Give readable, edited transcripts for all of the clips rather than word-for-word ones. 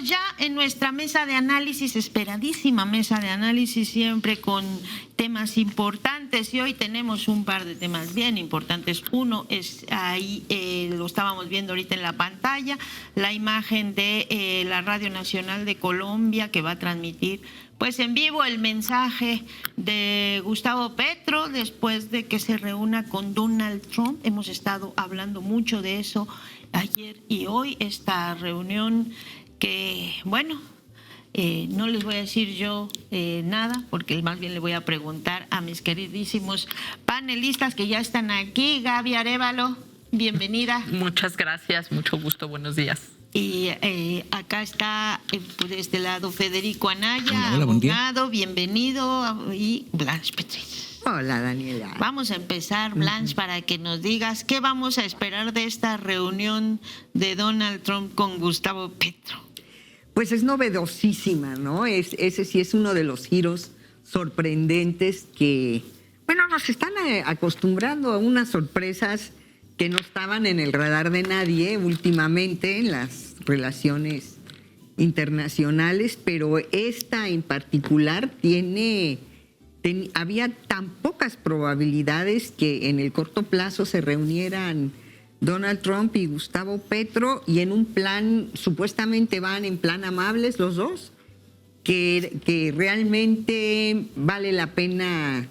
ya en nuestra mesa de análisis, esperadísima mesa de análisis, siempre con temas importantes, y hoy tenemos un par de temas bien importantes. Uno es ahí, lo estábamos viendo ahorita en la pantalla, la imagen de la Radio Nacional de Colombia, que va a transmitir pues en vivo el mensaje de Gustavo Petro después de que se reúna con Donald Trump. Hemos estado hablando mucho de eso ayer y hoy, esta reunión que, bueno, no les voy a decir yo nada, porque más bien le voy a preguntar a mis queridísimos panelistas que ya están aquí. Gaby Arévalo, bienvenida. Muchas gracias, mucho gusto, buenos días. Y acá está, de este lado, Federico Anaya, hola, abogado, bienvenido, y Blanche Petris. Hola, Daniela. Vamos a empezar, Blanche, para que nos digas qué vamos a esperar de esta reunión de Donald Trump con Gustavo Petro. Pues es novedosísima, ¿no? Ese sí es uno de los giros sorprendentes que, bueno, nos están acostumbrando a unas sorpresas que no estaban en el radar de nadie últimamente en las relaciones internacionales, pero esta en particular había tan pocas probabilidades que en el corto plazo se reunieran Donald Trump y Gustavo Petro, y en un plan, supuestamente van en plan amables los dos, que realmente vale la pena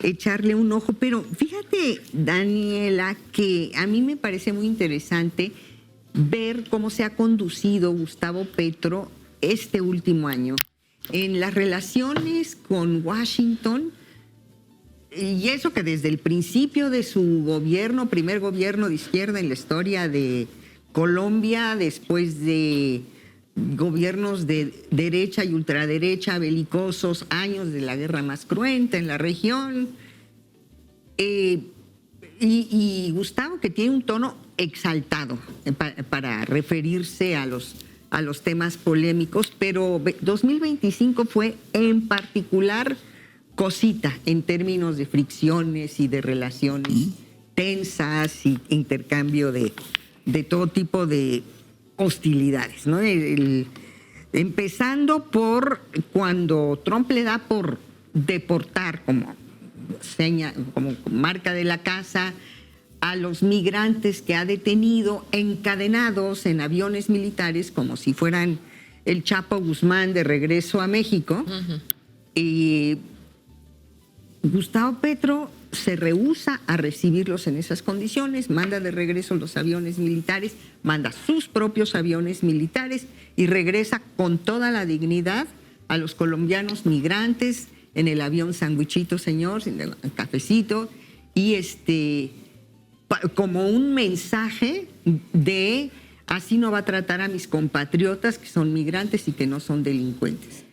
echarle un ojo. Pero fíjate, Daniela, que a mí me parece muy interesante ver cómo se ha conducido Gustavo Petro este último año en las relaciones con Washington, y eso que desde el principio de su gobierno, primer gobierno de izquierda en la historia de Colombia, después de gobiernos de derecha y ultraderecha belicosos, años de la guerra más cruenta en la región, y Gustavo, que tiene un tono exaltado para referirse a los temas polémicos, pero 2025 fue en particular cosita en términos de fricciones y de relaciones tensas y intercambio de todo tipo de hostilidades, ¿no? Empezando por cuando Trump le da por deportar como marca de la casa a los migrantes que ha detenido encadenados en aviones militares como si fueran el Chapo Guzmán de regreso a México. Y Gustavo Petro se rehúsa a recibirlos en esas condiciones, manda de regreso los aviones militares, manda sus propios aviones militares y regresa con toda la dignidad a los colombianos migrantes en el avión sandwichito, señor, en el cafecito, y como un mensaje de así no va a tratar a mis compatriotas que son migrantes y que no son delincuentes.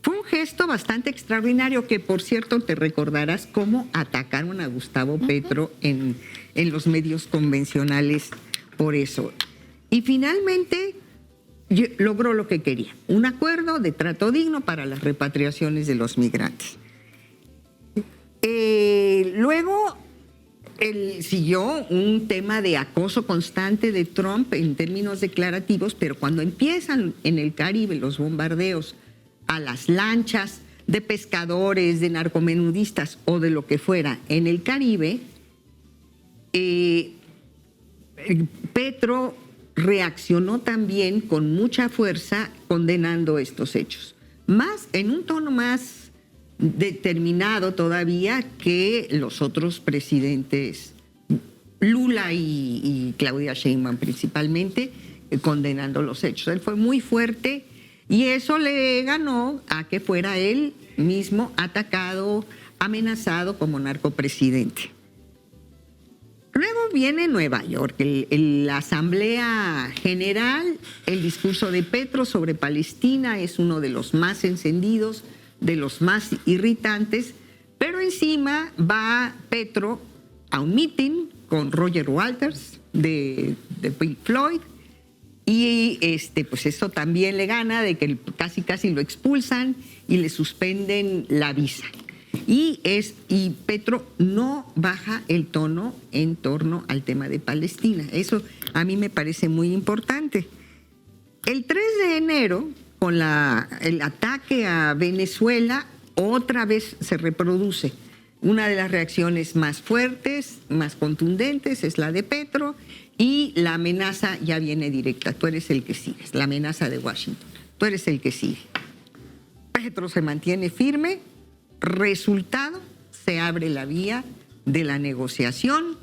Fue un gesto bastante extraordinario que, por cierto, te recordarás cómo atacaron a Gustavo Petro en los medios convencionales por eso. Y finalmente logró lo que quería, un acuerdo de trato digno para las repatriaciones de los migrantes. Luego siguió un tema de acoso constante de Trump en términos declarativos, pero cuando empiezan en el Caribe los bombardeos a las lanchas de pescadores, de narcomenudistas o de lo que fuera en el Caribe, Petro reaccionó también con mucha fuerza condenando estos hechos, más en un tono más determinado todavía que los otros presidentes, Lula y Claudia Sheinbaum principalmente, condenando los hechos. Él fue muy fuerte y eso le ganó a que fuera él mismo atacado, amenazado como narcopresidente. Luego viene Nueva York, la Asamblea General, el discurso de Petro sobre Palestina es uno de los más encendidos, de los más irritantes, pero encima va Petro a un meeting con Roger Waters de Pink Floyd, y pues eso también le gana, de que casi lo expulsan y le suspenden la visa. Y Petro no baja el tono en torno al tema de Palestina. Eso a mí me parece muy importante. El 3 de enero, con el ataque a Venezuela, otra vez se reproduce. Una de las reacciones más fuertes, más contundentes, es la de Petro, y la amenaza ya viene directa. Tú eres el que sigues, la amenaza de Washington. Tú eres el que sigue. Petro se mantiene firme. Resultado, se abre la vía de la negociación.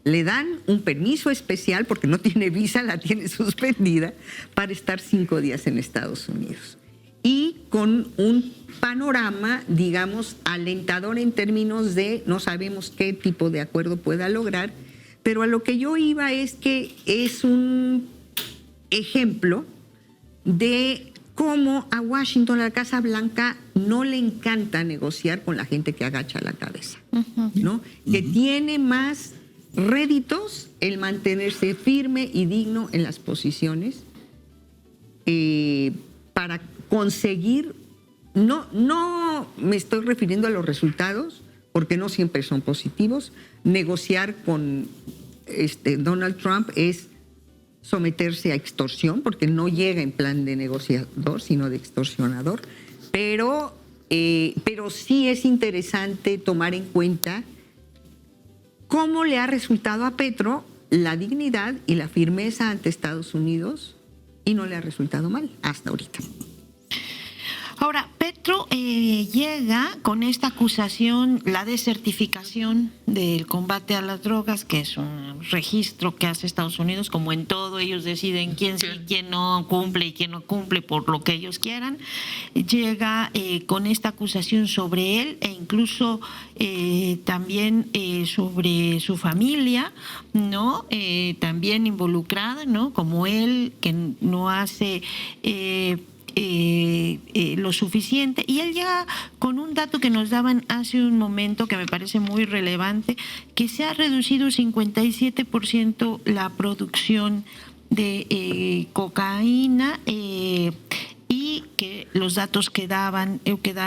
Le dan un permiso especial, porque no tiene visa, la tiene suspendida, para estar 5 días en Estados Unidos. Y con un panorama, digamos, alentador en términos de no sabemos qué tipo de acuerdo pueda lograr, pero a lo que yo iba es que es un ejemplo de cómo a Washington, a la Casa Blanca, no le encanta negociar con la gente que agacha la cabeza, ¿no? Que tiene más réditos el mantenerse firme y digno en las posiciones para conseguir, no me estoy refiriendo a los resultados, porque no siempre son positivos. Negociar con Donald Trump es someterse a extorsión, porque no llega en plan de negociador, sino de extorsionador. Pero sí es interesante tomar en cuenta cómo le ha resultado a Petro la dignidad y la firmeza ante Estados Unidos, y no le ha resultado mal hasta ahorita. Ahora, Petro llega con esta acusación, la desertificación del combate a las drogas, que es un registro que hace Estados Unidos, como en todo, ellos deciden quién sí, quién no cumple y quién no cumple por lo que ellos quieran. Llega con esta acusación sobre él, e incluso también sobre su familia, ¿no? También involucrada, ¿no? Como él, que no hace lo suficiente. Y él llega con un dato que nos daban hace un momento, que me parece muy relevante, que se ha reducido 57% la producción de cocaína, y que los datos que da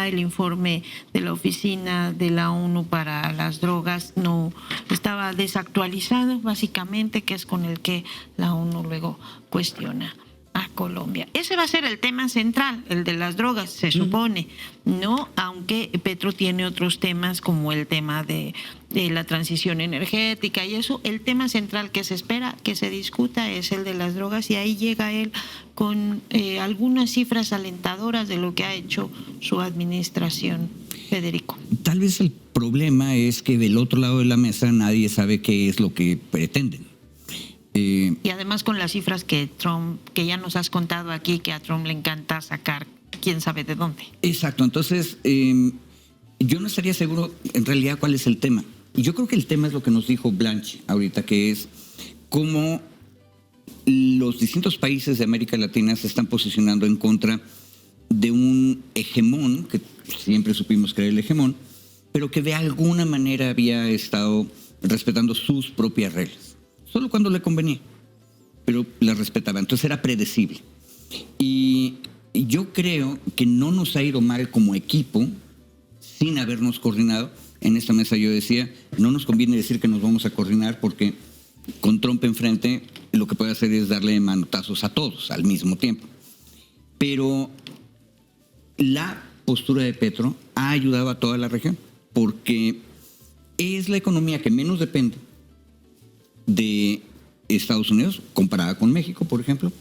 el informe de la Oficina de la ONU para las Drogas no estaba desactualizado, básicamente, que es con el que la ONU luego cuestiona a Colombia. Ese va a ser el tema central, el de las drogas, se supone, ¿no? Aunque Petro tiene otros temas, como el tema de la transición energética y eso. El tema central que se espera que se discuta es el de las drogas, y ahí llega él con algunas cifras alentadoras de lo que ha hecho su administración. Federico. Tal vez el problema es que del otro lado de la mesa nadie sabe qué es lo que pretenden. Y además con las cifras que Trump, que ya nos has contado aquí, que a Trump le encanta sacar quién sabe de dónde. Exacto, entonces yo no estaría seguro en realidad cuál es el tema. Yo creo que el tema es lo que nos dijo Blanche ahorita, que es cómo los distintos países de América Latina se están posicionando en contra de un hegemón, que siempre supimos que era el hegemón, pero que de alguna manera había estado respetando sus propias reglas. Solo cuando le convenía, pero la respetaba. Entonces era predecible. Y yo creo que no nos ha ido mal como equipo sin habernos coordinado. En esta mesa yo decía, no nos conviene decir que nos vamos a coordinar, porque con Trump enfrente lo que puede hacer es darle manotazos a todos al mismo tiempo. Pero la postura de Petro ha ayudado a toda la región, porque es la economía que menos depende de Estados Unidos, comparada con México, por ejemplo,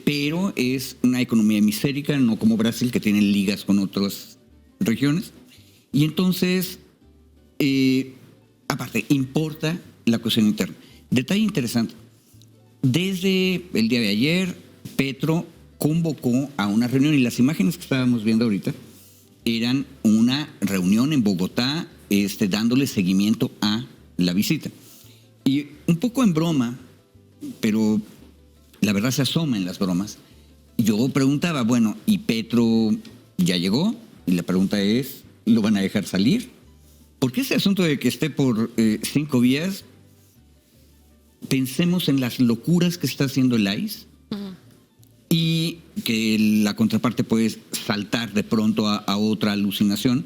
pero es una economía hemisférica, no como Brasil, que tiene ligas con otras regiones. Y entonces, aparte, importa la cuestión interna. Detalle interesante, desde el día de ayer, Petro convocó a una reunión, y las imágenes que estábamos viendo ahorita eran una reunión en Bogotá, dándole seguimiento a la visita. Y un poco en broma, pero la verdad se asoma en las bromas, yo preguntaba, bueno, ¿y Petro ya llegó? Y la pregunta es, ¿lo van a dejar salir? Porque ese asunto de que esté por 5 días, pensemos en las locuras que está haciendo el ICE, y que la contraparte puede saltar de pronto a otra alucinación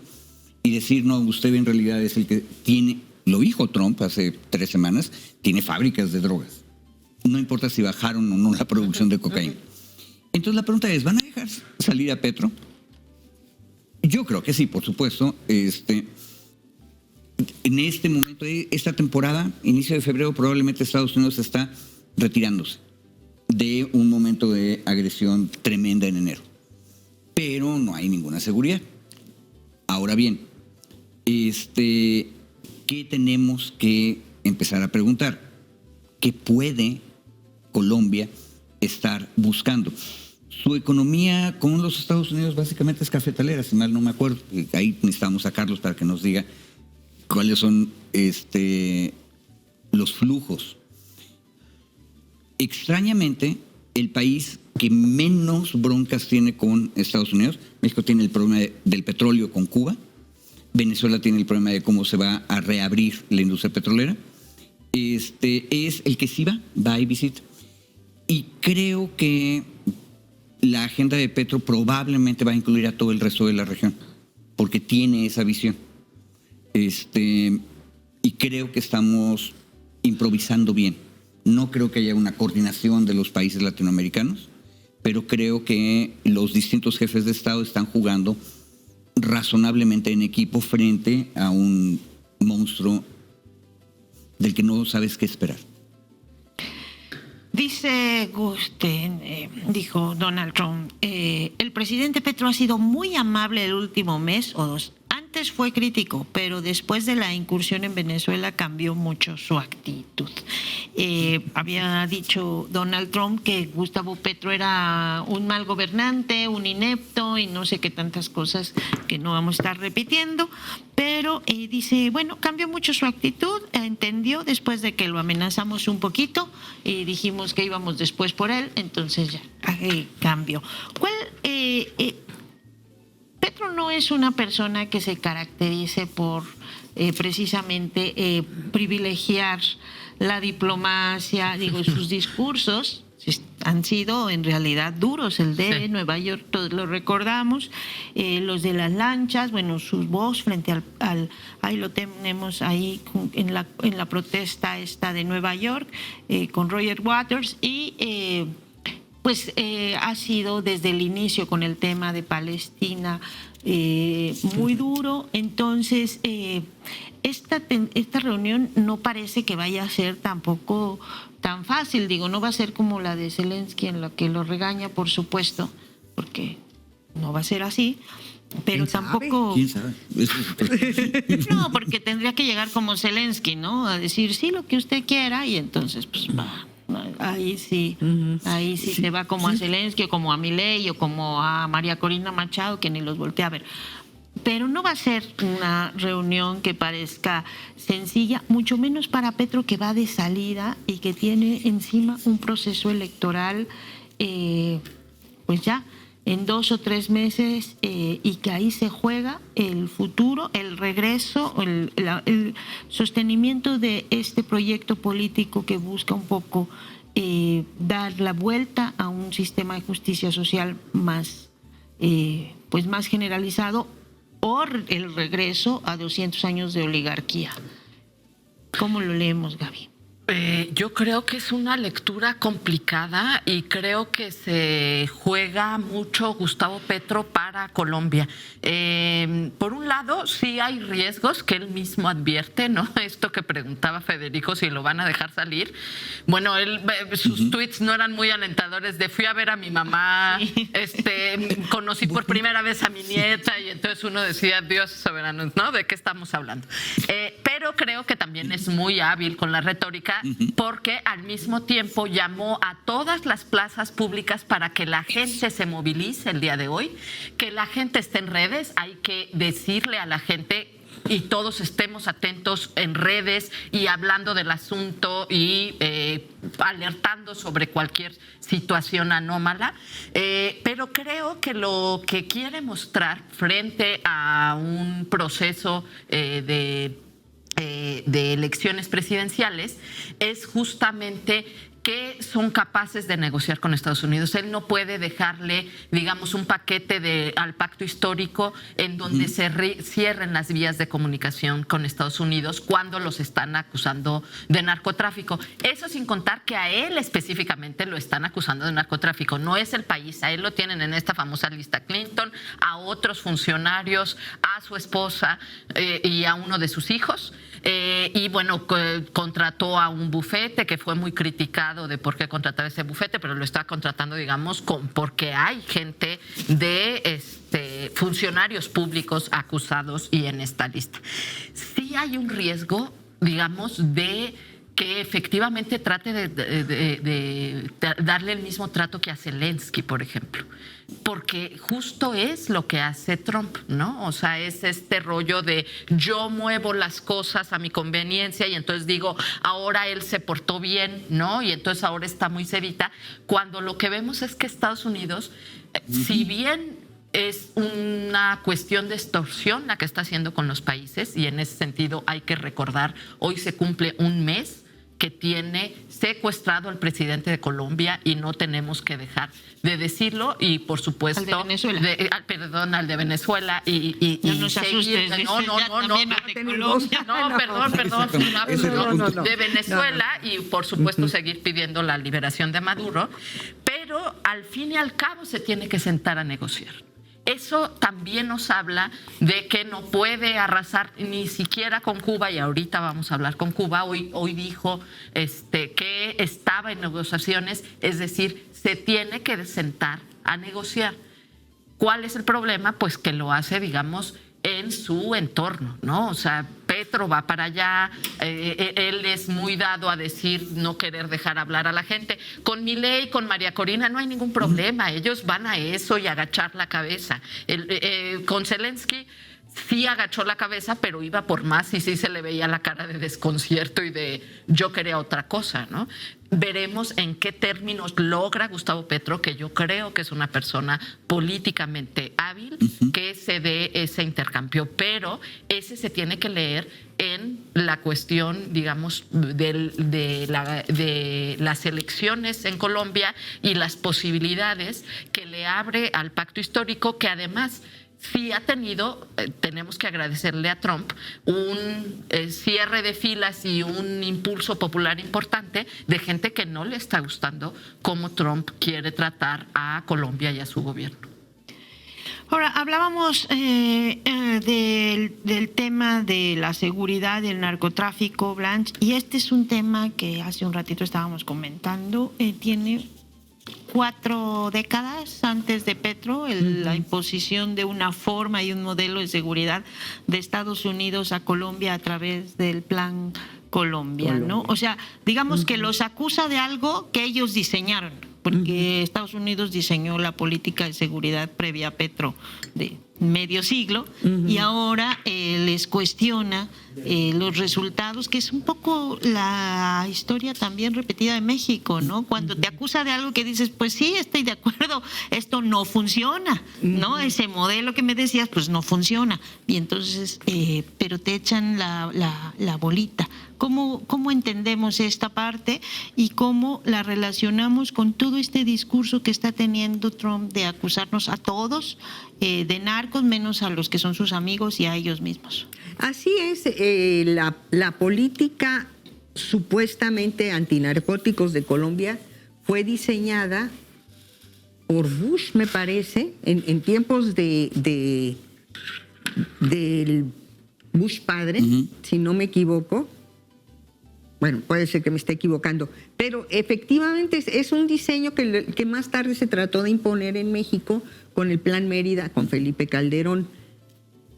y decir, no, usted en realidad es el que tiene... Lo dijo Trump hace 3 semanas, tiene fábricas de drogas. No importa si bajaron o no la producción de cocaína. Entonces la pregunta es, ¿van a dejar salir a Petro? Yo creo que sí, por supuesto. En este momento, esta temporada, inicio de febrero, probablemente Estados Unidos está retirándose de un momento de agresión tremenda en enero. Pero no hay ninguna seguridad. Ahora bien, ¿qué tenemos que empezar a preguntar? ¿Qué puede Colombia estar buscando? Su economía con los Estados Unidos básicamente es cafetalera, si mal no me acuerdo. Ahí necesitamos a Carlos para que nos diga cuáles son los flujos. Extrañamente, el país que menos broncas tiene con Estados Unidos, México tiene el problema del petróleo con Cuba, Venezuela tiene el problema de cómo se va a reabrir la industria petrolera, es el que sí va y visita. Y creo que la agenda de Petro probablemente va a incluir a todo el resto de la región, porque tiene esa visión. Y creo que estamos improvisando bien. No creo que haya una coordinación de los países latinoamericanos, pero creo que los distintos jefes de Estado están jugando razonablemente en equipo frente a un monstruo del que no sabes qué esperar. Dice dijo Donald Trump, el presidente Petro ha sido muy amable el último mes o dos. Antes fue crítico, pero después de la incursión en Venezuela cambió mucho su actitud. Había dicho Donald Trump que Gustavo Petro era un mal gobernante, un inepto y no sé qué tantas cosas que no vamos a estar repitiendo, pero dice, bueno, cambió mucho su actitud, entendió después de que lo amenazamos un poquito y dijimos que íbamos después por él, entonces ya cambió. Petro no es una persona que se caracterice por precisamente privilegiar la diplomacia, sus discursos han sido en realidad duros, el de Nueva York, todos lo recordamos, los de las lanchas, bueno, su voz frente al ahí lo tenemos ahí en la protesta esta de Nueva York con Roger Waters y ha sido desde el inicio con el tema de Palestina muy duro. Entonces, esta reunión no parece que vaya a ser tampoco tan fácil. No va a ser como la de Zelensky en la que lo regaña, por supuesto, porque no va a ser así. Pero tampoco... ¿Quién sabe? No, porque tendría que llegar como Zelensky, ¿no? A decir, sí, lo que usted quiera, y entonces, pues, va. Ahí sí se va como a Zelensky o como a Milei o como a María Corina Machado, que ni los voltea a ver. Pero no va a ser una reunión que parezca sencilla, mucho menos para Petro, que va de salida y que tiene encima un proceso electoral pues ya en 2 o 3 meses y que ahí se juega el futuro, el regreso, el sostenimiento de este proyecto político que busca un poco dar la vuelta a un sistema de justicia social más, más generalizado, o el regreso a 200 años de oligarquía. ¿Cómo lo leemos, Gaby? Yo creo que es una lectura complicada y creo que se juega mucho Gustavo Petro para Colombia. Por un lado, sí hay riesgos que él mismo advierte, ¿no? Esto que preguntaba Federico, si lo van a dejar salir. Bueno, sus tweets no eran muy alentadores de fui a ver a mi mamá, conocí por primera vez a mi nieta y entonces uno decía, Dios soberano, ¿no? ¿De qué estamos hablando? Pero creo que también es muy hábil con la retórica porque al mismo tiempo llamó a todas las plazas públicas para que la gente se movilice el día de hoy, que la gente esté en redes, hay que decirle a la gente y todos estemos atentos en redes y hablando del asunto y alertando sobre cualquier situación anómala, pero creo que lo que quiere mostrar frente a un proceso de elecciones presidenciales es justamente que son capaces de negociar con Estados Unidos. Él no puede dejarle, digamos, un paquete al pacto histórico en donde se cierren las vías de comunicación con Estados Unidos cuando los están acusando de narcotráfico. Eso sin contar que a él específicamente lo están acusando de narcotráfico. No es el país, a él lo tienen en esta famosa lista Clinton, a otros funcionarios, a su esposa y a uno de sus hijos. Y bueno, contrató a un bufete que fue muy criticado de por qué contratar ese bufete, pero lo está contratando, digamos, porque hay gente de funcionarios públicos acusados y en esta lista. Sí hay un riesgo, digamos, de que efectivamente trate de darle el mismo trato que a Zelensky, por ejemplo. Porque justo es lo que hace Trump, ¿no? O sea, es este rollo de yo muevo las cosas a mi conveniencia y entonces digo, ahora él se portó bien, ¿no? Y entonces ahora está muy cerita. Cuando lo que vemos es que Estados Unidos, si bien es una cuestión de extorsión la que está haciendo con los países, y en ese sentido hay que recordar, hoy se cumple un mes que tiene secuestrado al presidente de Colombia y no tenemos que dejar de decirlo, y por supuesto al de Venezuela. Al de Venezuela y no nos asustes, de Venezuela y por supuesto seguir pidiendo la liberación de Maduro, pero al fin y al cabo se tiene que sentar a negociar. Eso también nos habla de que no puede arrasar ni siquiera con Cuba, y ahorita vamos a hablar con Cuba. Hoy dijo que estaba en negociaciones, es decir, se tiene que sentar a negociar. ¿Cuál es el problema? Pues que lo hace, digamos, en su entorno, ¿no? O sea, Petro va para allá, él es muy dado a decir, no querer dejar hablar a la gente. Con Milei, con María Corina no hay ningún problema, ellos van a eso y agachar la cabeza. Con Zelensky sí agachó la cabeza, pero iba por más y sí se le veía la cara de desconcierto y de yo quería otra cosa, ¿no? Veremos en qué términos logra Gustavo Petro, que yo creo que es una persona políticamente hábil, que se dé ese intercambio, pero ese se tiene que leer en la cuestión, digamos, de las elecciones en Colombia y las posibilidades que le abre al pacto histórico, que además sí ha tenido, tenemos que agradecerle a Trump, un cierre de filas y un impulso popular importante de gente que no le está gustando cómo Trump quiere tratar a Colombia y a su gobierno. Ahora, hablábamos del tema de la seguridad y el narcotráfico, Blanche, y este es un tema que hace un ratito estábamos comentando, tiene 4 décadas antes de Petro, la imposición de una forma y un modelo de seguridad de Estados Unidos a Colombia a través del Plan Colombia, ¿no? O sea, digamos que los acusa de algo que ellos diseñaron, porque Estados Unidos diseñó la política de seguridad previa a Petro de medio siglo, y ahora les cuestiona los resultados, que es un poco la historia también repetida de México, ¿no? Cuando te acusa de algo que dices, pues sí, estoy de acuerdo, esto no funciona, ¿no? Ese modelo que me decías, pues no funciona, y entonces, pero te echan la bolita. ¿Cómo entendemos esta parte y cómo la relacionamos con todo este discurso que está teniendo Trump de acusarnos a todos de narcos, menos a los que son sus amigos y a ellos mismos? Así es, la política supuestamente antinarcóticos de Colombia fue diseñada por Bush, me parece, en tiempos del Bush padre, si no me equivoco. Bueno, puede ser que me esté equivocando, pero efectivamente es un diseño que más tarde se trató de imponer en México con el Plan Mérida, con Felipe Calderón,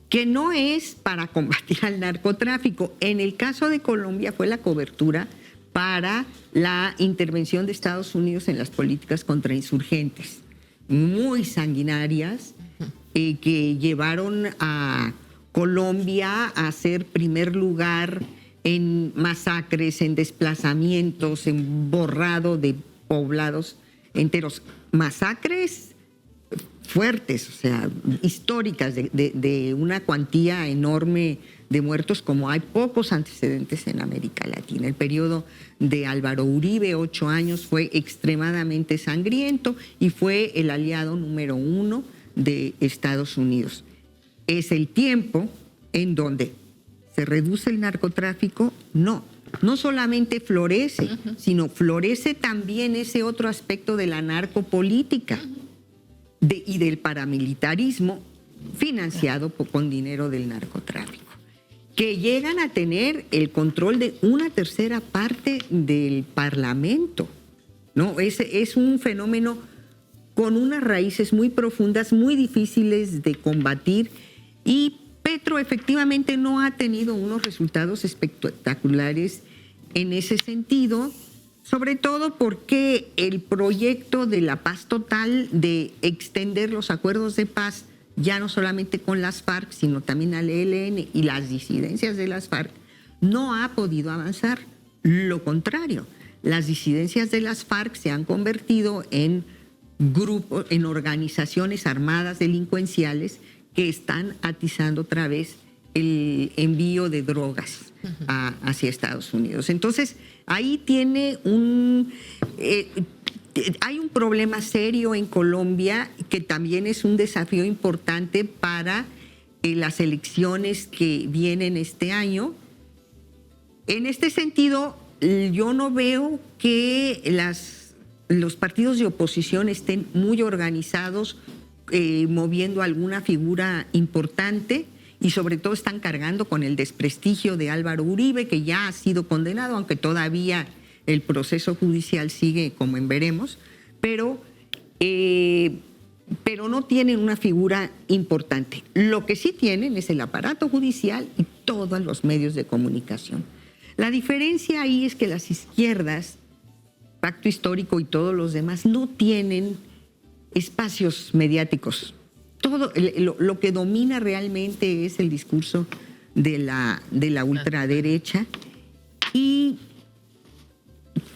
que no es para combatir al narcotráfico. En el caso de Colombia fue la cobertura para la intervención de Estados Unidos en las políticas contra insurgentes, muy sanguinarias, que llevaron a Colombia a ser primer lugar en masacres, en desplazamientos, en borrado de poblados enteros. Masacres fuertes, o sea, históricas, de una cuantía enorme de muertos como hay pocos antecedentes en América Latina. El periodo de Álvaro Uribe, 8 años, fue extremadamente sangriento y fue el aliado número 1 de Estados Unidos. ¿Es el tiempo en donde se reduce el narcotráfico? No solamente florece, sino florece también ese otro aspecto de la narcopolítica y del paramilitarismo financiado con dinero del narcotráfico, que llegan a tener el control de una tercera parte del Parlamento, ¿no? Es un fenómeno con unas raíces muy profundas, muy difíciles de combatir, y Petro efectivamente no ha tenido unos resultados espectaculares en ese sentido, sobre todo porque el proyecto de la paz total, de extender los acuerdos de paz ya no solamente con las FARC, sino también al ELN y las disidencias de las FARC, no ha podido avanzar. Lo contrario, las disidencias de las FARC se han convertido en grupos, en organizaciones armadas delincuenciales que están atizando otra vez el envío de drogas hacia Estados Unidos. Entonces, ahí hay un problema serio en Colombia, que también es un desafío importante para las elecciones que vienen este año. En este sentido, yo no veo que los partidos de oposición estén muy organizados, moviendo alguna figura importante, y sobre todo están cargando con el desprestigio de Álvaro Uribe, que ya ha sido condenado, aunque todavía el proceso judicial sigue, como en veremos, pero no tienen una figura importante. Lo que sí tienen es el aparato judicial y todos los medios de comunicación. La diferencia ahí es que las izquierdas, Pacto Histórico y todos los demás, no tienen espacios mediáticos. Todo lo que domina realmente es el discurso de la ultraderecha. ¿Y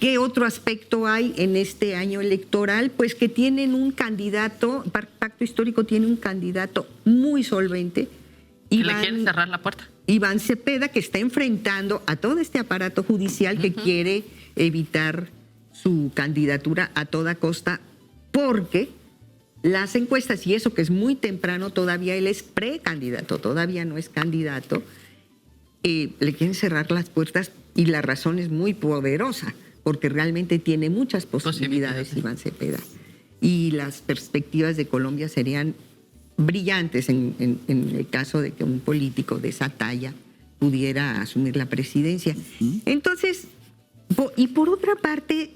qué otro aspecto hay en este año electoral? Pues que tienen un candidato, Pacto Histórico tiene un candidato muy solvente. ¿Le quieren cerrar la puerta? Iván Cepeda, que está enfrentando a todo este aparato judicial que quiere evitar su candidatura a toda costa, porque las encuestas, y eso que es muy temprano todavía, él es precandidato, todavía no es candidato, le quieren cerrar las puertas, y la razón es muy poderosa, porque realmente tiene muchas posibilidades Iván Cepeda. Y las perspectivas de Colombia serían brillantes en el caso de que un político de esa talla pudiera asumir la presidencia. Entonces, y por otra parte,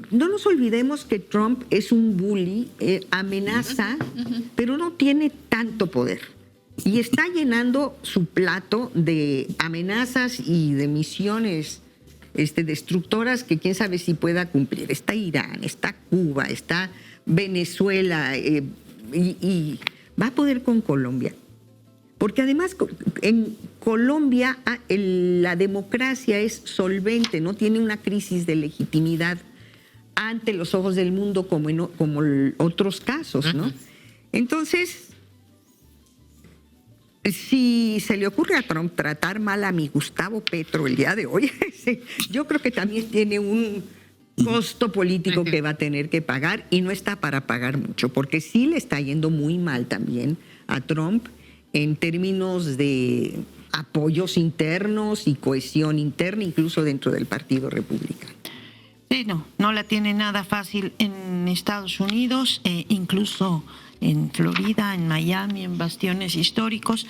no nos olvidemos que Trump es un bully, amenaza, pero no tiene tanto poder. Y está llenando su plato de amenazas y de misiones destructoras que quién sabe si pueda cumplir. Está Irán, está Cuba, está Venezuela, y va a poder con Colombia. Porque además en Colombia la democracia es solvente, no tiene una crisis de legitimidad ante los ojos del mundo como otros casos, ¿no? Entonces, si se le ocurre a Trump tratar mal a mi Gustavo Petro el día de hoy, yo creo que también tiene un costo político que va a tener que pagar, y no está para pagar mucho, porque sí le está yendo muy mal también a Trump en términos de apoyos internos y cohesión interna, incluso dentro del Partido Republicano. Sí, no la tiene nada fácil en Estados Unidos, incluso en Florida, en Miami, en bastiones históricos.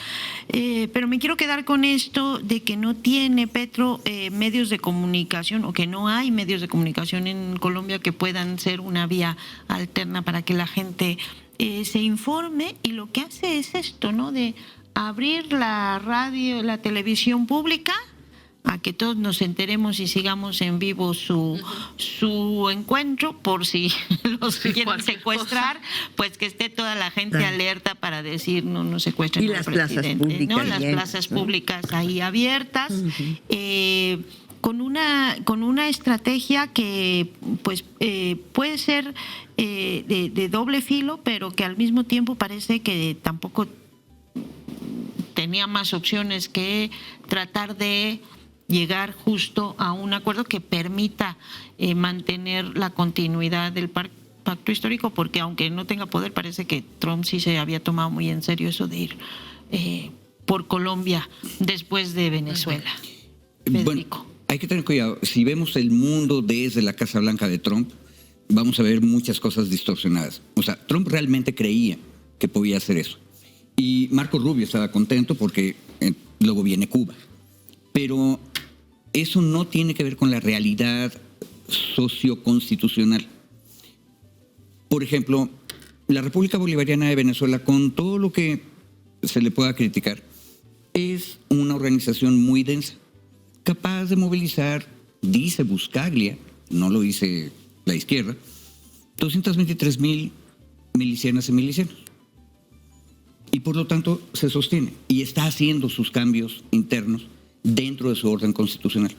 Pero me quiero quedar con esto de que no tiene Petro medios de comunicación, o que no hay medios de comunicación en Colombia que puedan ser una vía alterna para que la gente se informe, y lo que hace es esto, ¿no? De abrir la radio, la televisión pública, a que todos nos enteremos y sigamos en vivo su encuentro, por si los quieren secuestrar, pues que esté toda la gente alerta para decir no secuestren al presidente, ¿no? Las plazas públicas ahí abiertas, con una estrategia que pues puede ser de doble filo, pero que al mismo tiempo parece que tampoco tenía más opciones que tratar de llegar justo a un acuerdo que permita mantener la continuidad del pacto histórico, porque aunque no tenga poder, parece que Trump sí se había tomado muy en serio eso de ir por Colombia después de Venezuela. Bueno, hay que tener cuidado. Si vemos el mundo desde la Casa Blanca de Trump, vamos a ver muchas cosas distorsionadas. O sea, Trump realmente creía que podía hacer eso. Y Marco Rubio estaba contento porque luego viene Cuba. Pero eso no tiene que ver con la realidad socioconstitucional. Por ejemplo, la República Bolivariana de Venezuela, con todo lo que se le pueda criticar, es una organización muy densa, capaz de movilizar, dice Buscaglia, no lo dice la izquierda, 223,000 milicianas y milicianos. Y por lo tanto se sostiene y está haciendo sus cambios internos dentro de su orden constitucional.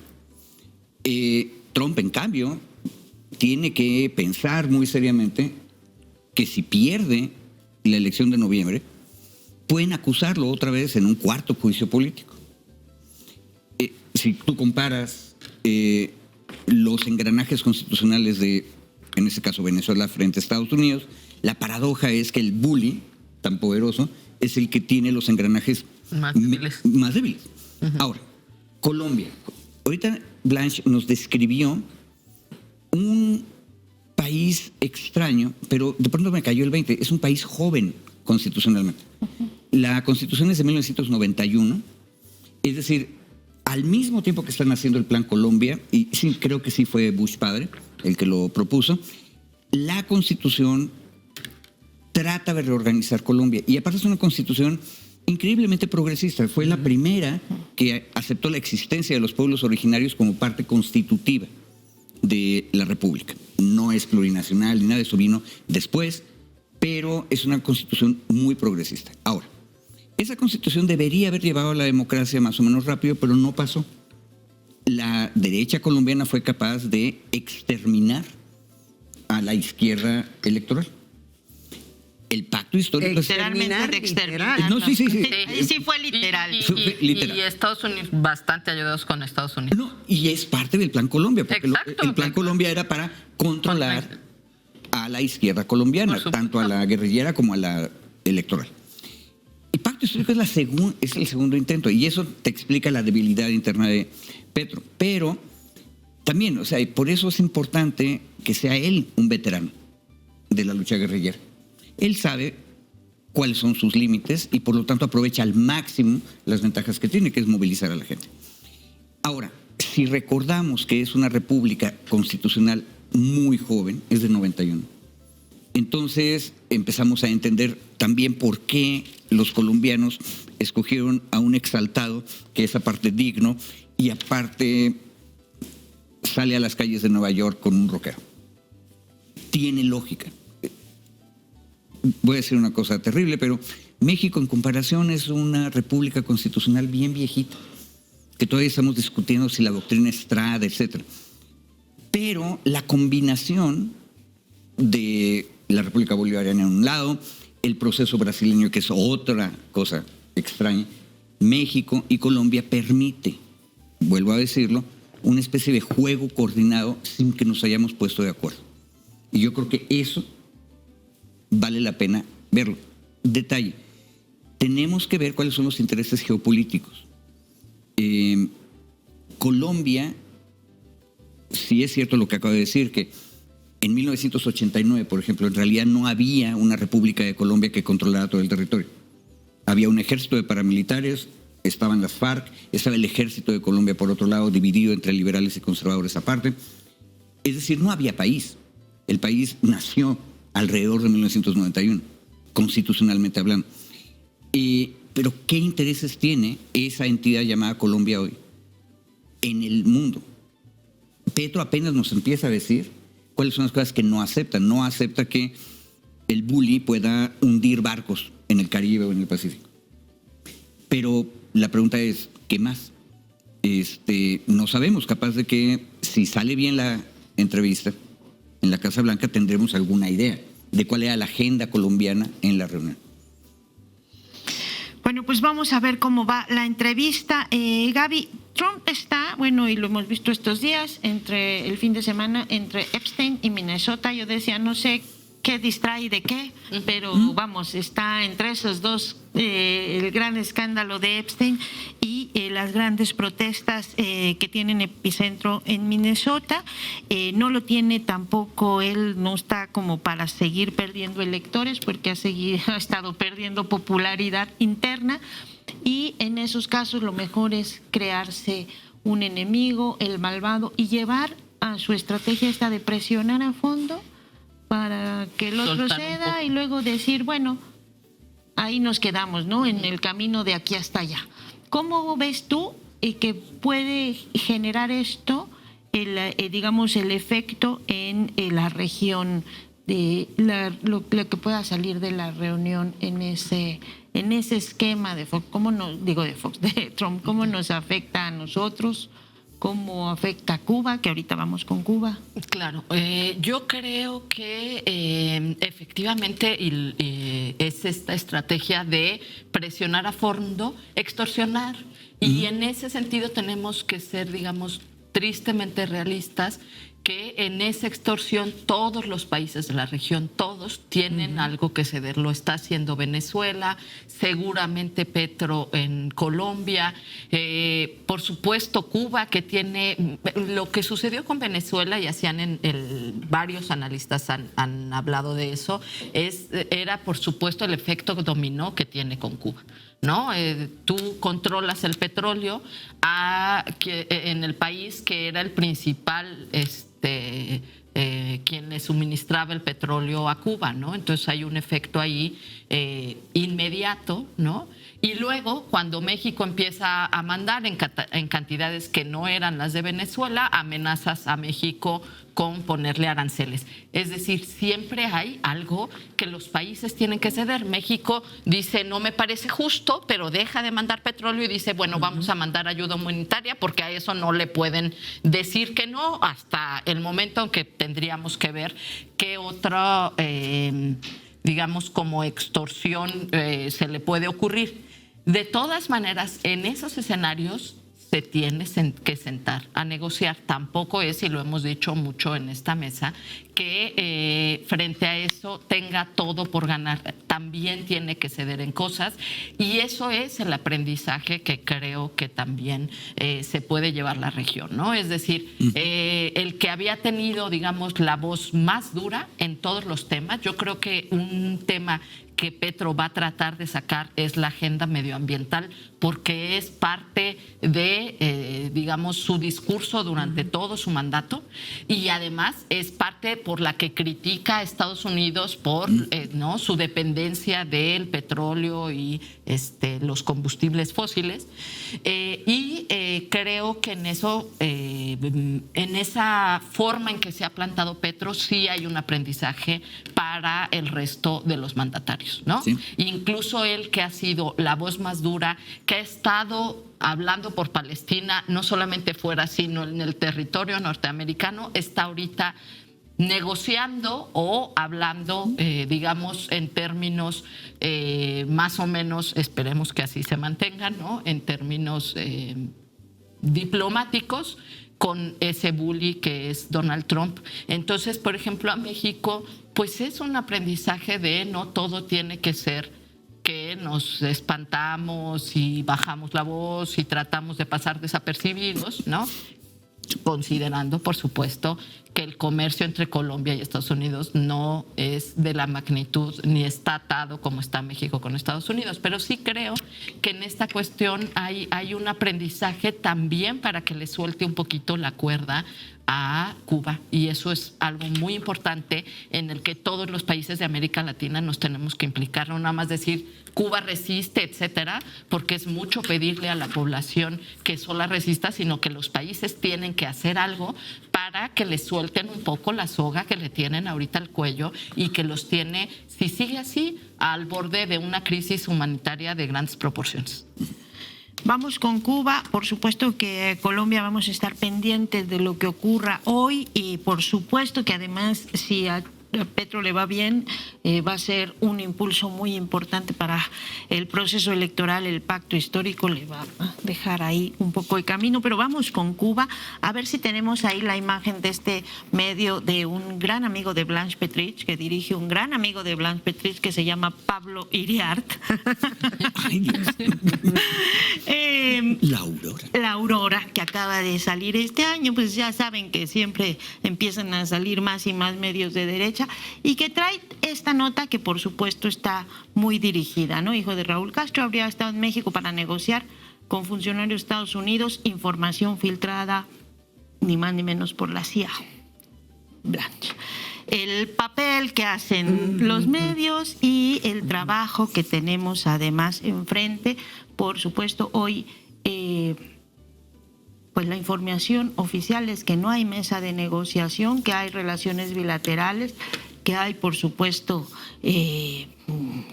Trump, en cambio, tiene que pensar muy seriamente que si pierde la elección de noviembre, pueden acusarlo otra vez en un cuarto juicio político. Si tú comparas los engranajes constitucionales de, en este caso, Venezuela frente a Estados Unidos, la paradoja es que el bully tan poderoso es el que tiene los engranajes más débiles. Uh-huh. Ahora, Colombia. Ahorita Blanche nos describió un país extraño, pero de pronto me cayó el 20. Es un país joven constitucionalmente. Uh-huh. La Constitución es de 1991, es decir, al mismo tiempo que están haciendo el Plan Colombia, y sí, creo que sí fue Bush padre el que lo propuso, la Constitución trata de reorganizar Colombia. Y aparte es una Constitución increíblemente progresista. Fue la primera que aceptó la existencia de los pueblos originarios como parte constitutiva de la República. No es plurinacional ni nada de eso, vino después, pero es una Constitución muy progresista. Ahora, esa Constitución debería haber llevado a la democracia más o menos rápido, pero no pasó. La derecha colombiana fue capaz de exterminar a la izquierda electoral. El pacto histórico... Literalmente de exterminar. No, sí. Ahí sí fue literal. Y Estados Unidos, bastante ayudados con Estados Unidos. No, y es parte del Plan Colombia, porque el Plan Colombia era para controlar a la izquierda colombiana, tanto a la guerrillera como a la electoral. El pacto histórico es el segundo intento, y eso te explica la debilidad interna de Petro. Pero también, o sea, por eso es importante que sea él un veterano de la lucha guerrillera. Él sabe cuáles son sus límites y por lo tanto aprovecha al máximo las ventajas que tiene, que es movilizar a la gente. Ahora, si recordamos que es una república constitucional muy joven, es de 91, entonces empezamos a entender también por qué los colombianos escogieron a un exaltado que es aparte digno y aparte sale a las calles de Nueva York con un rockero. Tiene lógica. Voy a decir una cosa terrible, pero México en comparación es una república constitucional bien viejita, que todavía estamos discutiendo si la doctrina Estrada, etcétera. Pero la combinación de la República Bolivariana en un lado, el proceso brasileño, que es otra cosa extraña, México y Colombia permite, vuelvo a decirlo, una especie de juego coordinado sin que nos hayamos puesto de acuerdo. Y yo creo que eso vale la pena verlo. Detalle, tenemos que ver cuáles son los intereses geopolíticos. Colombia, sí es cierto lo que acabo de decir, que en 1989, por ejemplo, en realidad no había una República de Colombia que controlara todo el territorio. Había un ejército de paramilitares, estaban las FARC, estaba el ejército de Colombia por otro lado, dividido entre liberales y conservadores aparte. Es decir, no había país. El país nació alrededor de 1991, constitucionalmente hablando. Pero ¿qué intereses tiene esa entidad llamada Colombia hoy en el mundo? Petro apenas nos empieza a decir cuáles son las cosas que no acepta. No acepta que el bully pueda hundir barcos en el Caribe o en el Pacífico. Pero la pregunta es, ¿qué más? No sabemos, capaz de que si sale bien la entrevista en la Casa Blanca tendremos alguna idea de cuál era la agenda colombiana en la reunión. Bueno, pues vamos a ver cómo va la entrevista. Gaby, Trump está, bueno, y lo hemos visto estos días, entre el fin de semana, entre Epstein y Minnesota. Yo decía, no sé qué distrae de qué, pero vamos, está entre esos dos el gran escándalo de Epstein y las grandes protestas que tienen epicentro en Minnesota. No lo tiene tampoco, él no está como para seguir perdiendo electores porque ha estado perdiendo popularidad interna, y en esos casos lo mejor es crearse un enemigo, el malvado, y llevar a su estrategia esta de presionar a fondo para que el otro ceda y luego decir, bueno, ahí nos quedamos, ¿no? En el camino de aquí hasta allá. ¿Cómo ves tú que puede generar esto, digamos, el efecto en la región, de lo que pueda salir de la reunión en ese esquema de Fox? De Trump, ¿cómo nos afecta a nosotros? ¿Cómo afecta a Cuba? Que ahorita vamos con Cuba. Claro, yo creo que efectivamente es esta estrategia de presionar a fondo, extorsionar, y en ese sentido tenemos que ser, digamos, tristemente realistas, que en esa extorsión todos los países de la región, todos tienen algo que ceder. Lo está haciendo Venezuela, seguramente Petro en Colombia, por supuesto Cuba, que tiene lo que sucedió con Venezuela, y varios analistas han hablado de eso, era por supuesto el efecto dominó que tiene con Cuba, ¿no? Tú controlas el petróleo en el país que era el principal quien le suministraba el petróleo a Cuba, ¿no? Entonces hay un efecto ahí inmediato, ¿no? Y luego, cuando México empieza a mandar en cantidades que no eran las de Venezuela, amenazas a México con ponerle aranceles. Es decir, siempre hay algo que los países tienen que ceder. México dice, no me parece justo, pero deja de mandar petróleo y dice, bueno, vamos a mandar ayuda humanitaria, porque a eso no le pueden decir que no hasta el momento en que tendríamos que ver qué otra, digamos, como extorsión se le puede ocurrir. De todas maneras, en esos escenarios se tiene que sentar a negociar. Tampoco es, y lo hemos dicho mucho en esta mesa, que frente a eso tenga todo por ganar. También tiene que ceder en cosas, y eso es el aprendizaje que creo que también se puede llevar la región, ¿no? Es decir, el que había tenido, digamos, la voz más dura en todos los temas, yo creo que un tema que Petro va a tratar de sacar es la agenda medioambiental, porque es parte de, digamos, su discurso durante todo su mandato, y además es parte por la que critica a Estados Unidos por ¿no? su dependencia del petróleo y los combustibles fósiles. Creo que en eso, en esa forma en que se ha plantado Petro, sí hay un aprendizaje para el resto de los mandatarios, ¿no? Sí. Incluso él, que ha sido la voz más dura, que ha estado hablando por Palestina, no solamente fuera, sino en el territorio norteamericano, está ahorita negociando o hablando, digamos, en términos más o menos, esperemos que así se mantengan, ¿no? En términos diplomáticos, con ese bully que es Donald Trump. Entonces, por ejemplo, a México, pues es un aprendizaje de no todo tiene que ser que nos espantamos y bajamos la voz y tratamos de pasar desapercibidos, ¿no? Considerando, por supuesto, que el comercio entre Colombia y Estados Unidos no es de la magnitud ni está atado como está México con Estados Unidos. Pero sí creo que en esta cuestión hay un aprendizaje también para que le suelte un poquito la cuerda a Cuba, y eso es algo muy importante en el que todos los países de América Latina nos tenemos que implicar, no nada más decir Cuba resiste, etcétera, porque es mucho pedirle a la población que sola resista, sino que los países tienen que hacer algo para que le suelten un poco la soga que le tienen ahorita al cuello y que los tiene, si sigue así, al borde de una crisis humanitaria de grandes proporciones. Vamos con Cuba. Por supuesto que Colombia vamos a estar pendientes de lo que ocurra hoy, y por supuesto que además si Petro le va bien, va a ser un impulso muy importante para el proceso electoral, el pacto histórico le va a dejar ahí un poco de camino, pero vamos con Cuba, a ver si tenemos ahí la imagen de este medio de un gran amigo de Blanche Petrich, que dirige un gran amigo de Blanche Petrich que se llama Pablo Iriart. Ay, Dios. La Aurora, que acaba de salir este año, pues ya saben que siempre empiezan a salir más y más medios de derecha, y que trae esta nota que por supuesto está muy dirigida, ¿no? Hijo de Raúl Castro habría estado en México para negociar con funcionarios de Estados Unidos, información filtrada ni más ni menos por la CIA. Blanche. El papel que hacen los medios y el trabajo que tenemos además enfrente. Por supuesto, hoy pues la información oficial es que no hay mesa de negociación, que hay relaciones bilaterales, que hay, por supuesto,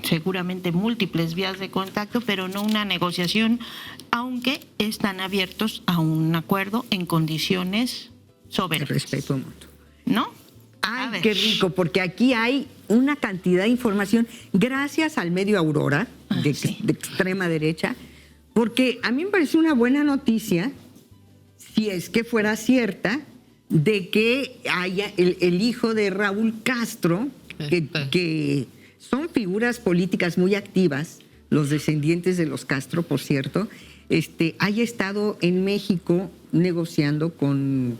seguramente múltiples vías de contacto, pero no una negociación, aunque están abiertos a un acuerdo en condiciones soberanas. Respeto mutuo. ¿No? Ay, qué rico, porque aquí hay una cantidad de información, gracias al medio Aurora, de extrema derecha, porque a mí me parece una buena noticia, si es que fuera cierta, de que haya el hijo de Raúl Castro, que son figuras políticas muy activas, los descendientes de los Castro, por cierto, haya estado en México negociando con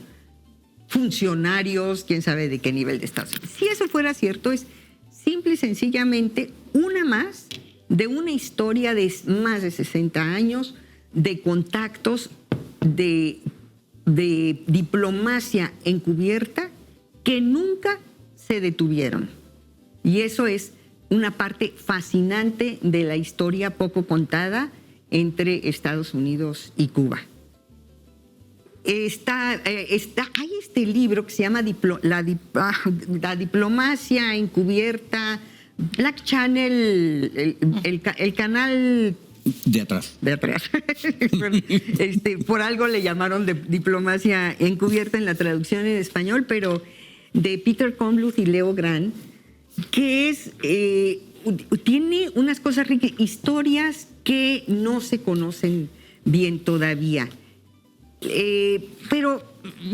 funcionarios, quién sabe de qué nivel de Estados Unidos. Si eso fuera cierto, es simple y sencillamente una más de una historia de más de 60 años de contactos, de diplomacia encubierta que nunca se detuvieron. Y eso es una parte fascinante de la historia poco contada entre Estados Unidos y Cuba. Hay este libro que se llama La diplomacia encubierta, Black Channel, el canal de atrás. Por algo le llamaron de diplomacia encubierta en la traducción en español, pero de Peter Komluth y Leo Grant, que tiene unas cosas ricas, historias que no se conocen bien todavía. Pero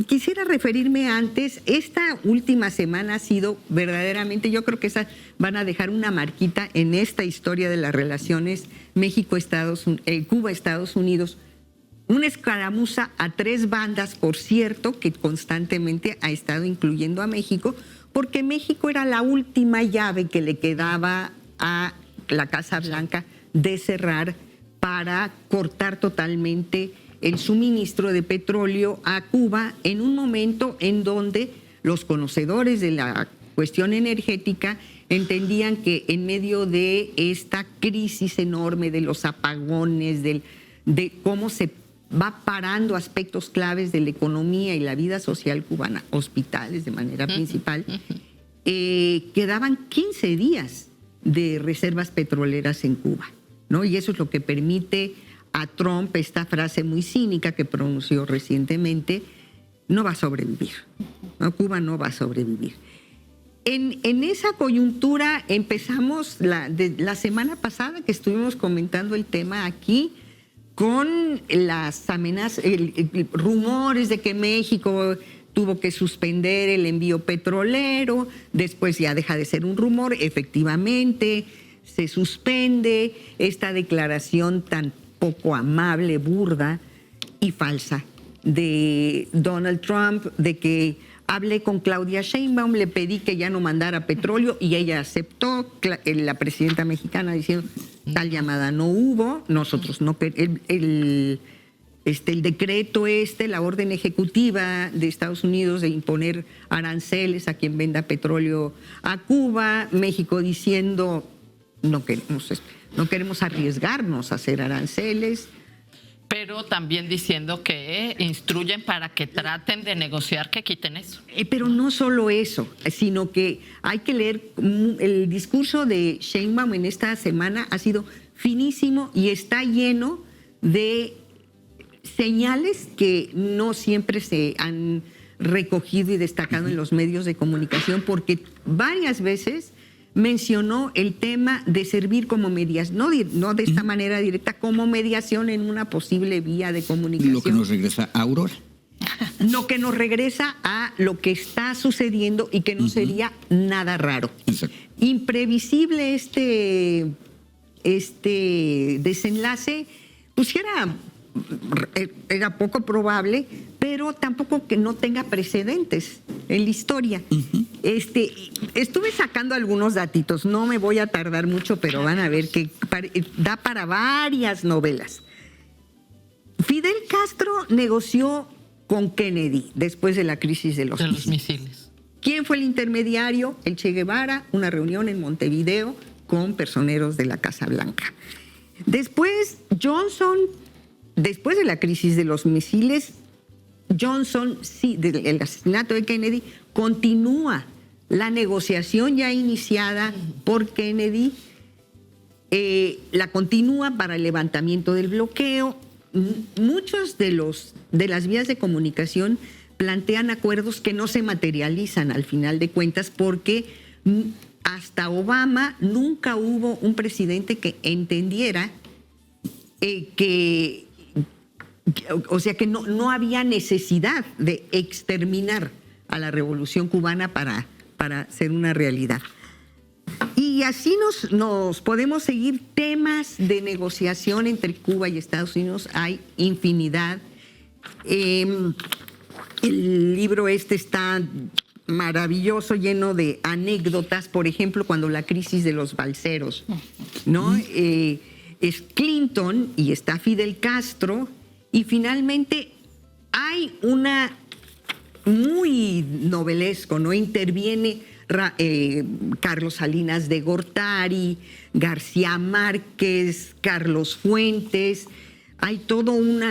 quisiera referirme antes, esta última semana ha sido verdaderamente, yo creo que van a dejar una marquita en esta historia de las relaciones Cuba-Estados Unidos, una escaramuza a 3 bandas, por cierto, que constantemente ha estado incluyendo a México, porque México era la última llave que le quedaba a la Casa Blanca de cerrar para cortar totalmente el suministro de petróleo a Cuba en un momento en donde los conocedores de la cuestión energética entendían que en medio de esta crisis enorme de los apagones, de cómo se va parando aspectos claves de la economía y la vida social cubana, hospitales de manera principal, quedaban 15 días de reservas petroleras en Cuba, ¿no? Y eso es lo que permite a Trump esta frase muy cínica que pronunció recientemente: no va a sobrevivir, ¿no? Cuba no va a sobrevivir. En esa coyuntura empezamos la semana pasada que estuvimos comentando el tema aquí con las amenazas, rumores de que México tuvo que suspender el envío petrolero, después ya deja de ser un rumor, efectivamente se suspende esta declaración tan poco amable, burda y falsa de Donald Trump, de que hablé con Claudia Sheinbaum, le pedí que ya no mandara petróleo y ella aceptó, la presidenta mexicana diciendo tal llamada no hubo, nosotros no, el decreto la orden ejecutiva de Estados Unidos de imponer aranceles a quien venda petróleo a Cuba, México diciendo no queremos arriesgarnos a hacer aranceles. Pero también diciendo que instruyen para que traten de negociar que quiten eso. Pero no solo eso, sino que hay que leer el discurso de Sheinbaum en esta semana, ha sido finísimo y está lleno de señales que no siempre se han recogido y destacado en los medios de comunicación, porque varias veces mencionó el tema de servir como mediación, no de esta manera directa, como mediación en una posible vía de comunicación. Lo que nos regresa a Aurora. Lo que nos regresa a lo que está sucediendo y que no sería nada raro. Exacto. Imprevisible este desenlace, pues era poco probable, pero tampoco que no tenga precedentes en la historia. Estuve sacando algunos datitos, no me voy a tardar mucho, pero van a ver que da para varias novelas. Fidel Castro negoció con Kennedy después de la crisis de los misiles. ¿Quién fue el intermediario? El Che Guevara, una reunión en Montevideo con personeros de la Casa Blanca. Después, Johnson, después de la crisis de los misiles, Johnson, sí, del asesinato de Kennedy, continúa la negociación ya iniciada por Kennedy, la continúa para el levantamiento del bloqueo. Muchos de las vías de comunicación plantean acuerdos que no se materializan al final de cuentas, porque hasta Obama nunca hubo un presidente que entendiera que no había necesidad de exterminar a la Revolución Cubana para ser una realidad. Y así nos podemos seguir. Temas de negociación entre Cuba y Estados Unidos hay infinidad. El libro está maravilloso, lleno de anécdotas. Por ejemplo, cuando la crisis de los balseros, ¿no? Es Clinton y está Fidel Castro, y finalmente hay una muy novelesco, ¿no? Interviene Carlos Salinas de Gortari, García Márquez, Carlos Fuentes. Hay todo un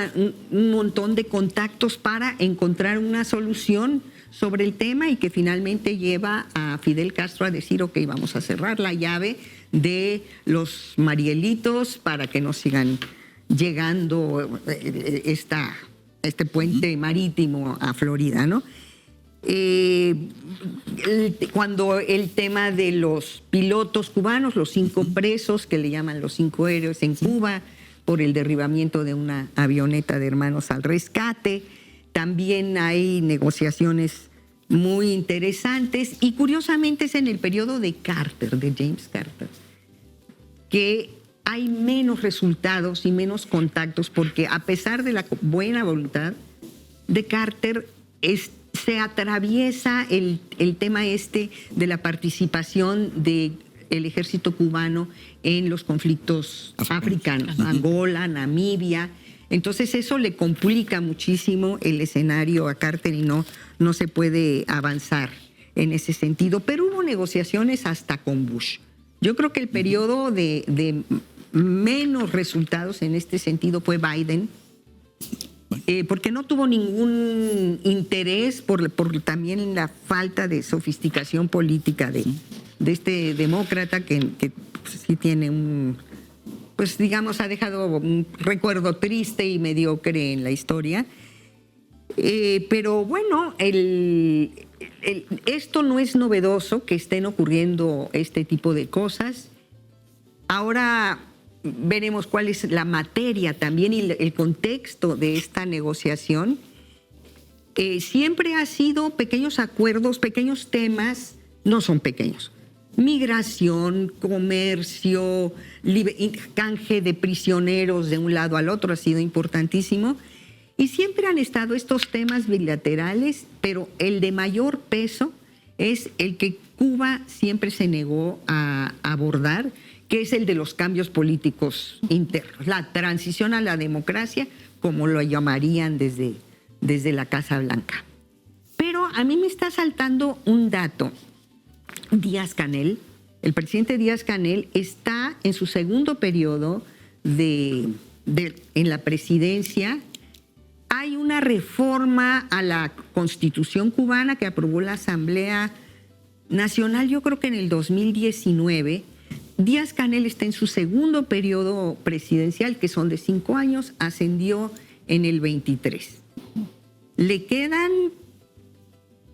montón de contactos para encontrar una solución sobre el tema, y que finalmente lleva a Fidel Castro a decir: ok, vamos a cerrar la llave de los Marielitos para que no sigan llegando este puente marítimo a Florida, ¿no? Cuando el tema de los pilotos cubanos, los 5 presos, que le llaman los 5 héroes en Cuba por el derribamiento de una avioneta de Hermanos al Rescate, también hay negociaciones muy interesantes. Y curiosamente es en el periodo de Carter, de James Carter, que hay menos resultados y menos contactos, porque a pesar de la buena voluntad de Carter, se atraviesa el tema de la participación del ejército cubano en los conflictos africanos, Angola, Namibia. Entonces eso le complica muchísimo el escenario a Carter y no se puede avanzar en ese sentido. Pero hubo negociaciones hasta con Bush. Yo creo que el periodo de menos resultados en este sentido fue Biden, porque no tuvo ningún interés por también la falta de sofisticación política de este demócrata que pues, sí tiene ha dejado un recuerdo triste y mediocre en la historia. Pero bueno, esto no es novedoso que estén ocurriendo este tipo de cosas. Ahora veremos cuál es la materia también y el contexto de esta negociación. Siempre ha sido pequeños acuerdos, pequeños temas, no son pequeños. Migración, comercio, canje de prisioneros de un lado al otro ha sido importantísimo. Y siempre han estado estos temas bilaterales, pero el de mayor peso es el que Cuba siempre se negó a abordar, que es el de los cambios políticos internos, la transición a la democracia, como lo llamarían desde la Casa Blanca. Pero a mí me está saltando un dato. Díaz-Canel, el presidente Díaz-Canel, está en su segundo periodo en la presidencia. Hay una reforma a la Constitución cubana que aprobó la Asamblea Nacional, yo creo que en el 2019. Díaz-Canel está en su segundo periodo presidencial, que son de 5 años, ascendió en el 23. Le quedan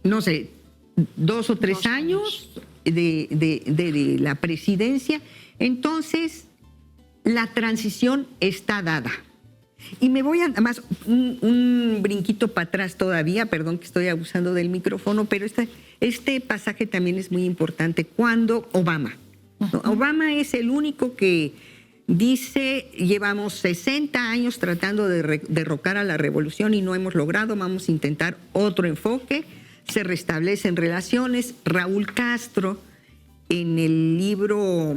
no sé, 2 o 3 años de la presidencia. Entonces, la transición está dada. Y me voy a, además, un brinquito para atrás todavía, perdón que estoy abusando del micrófono, pero este pasaje también es muy importante. Cuando Obama, ¿no? Obama es el único que dice, llevamos 60 años tratando de derrocar a la revolución y no hemos logrado, vamos a intentar otro enfoque, se restablecen relaciones. Raúl Castro, en el libro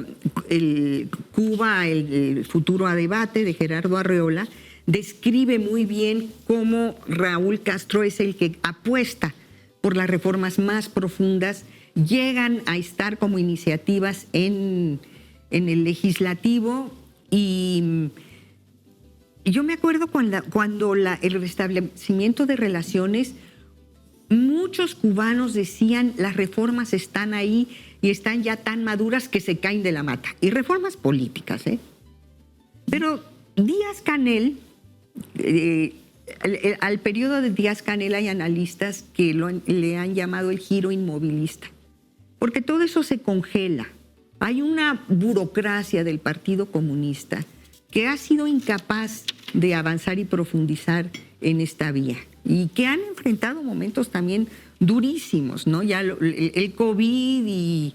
Cuba, el futuro a debate, de Gerardo Arreola, describe muy bien cómo Raúl Castro es el que apuesta por las reformas más profundas, llegan a estar como iniciativas en el legislativo. Y yo me acuerdo cuando el restablecimiento de relaciones, muchos cubanos decían, las reformas están ahí y están ya tan maduras que se caen de la mata. Y reformas políticas, ¿eh? Pero Díaz-Canel, al periodo de Díaz-Canel hay analistas que le han llamado el giro inmovilista, porque todo eso se congela. Hay una burocracia del Partido Comunista que ha sido incapaz de avanzar y profundizar en esta vía y que han enfrentado momentos también durísimos, ¿no? Ya el COVID y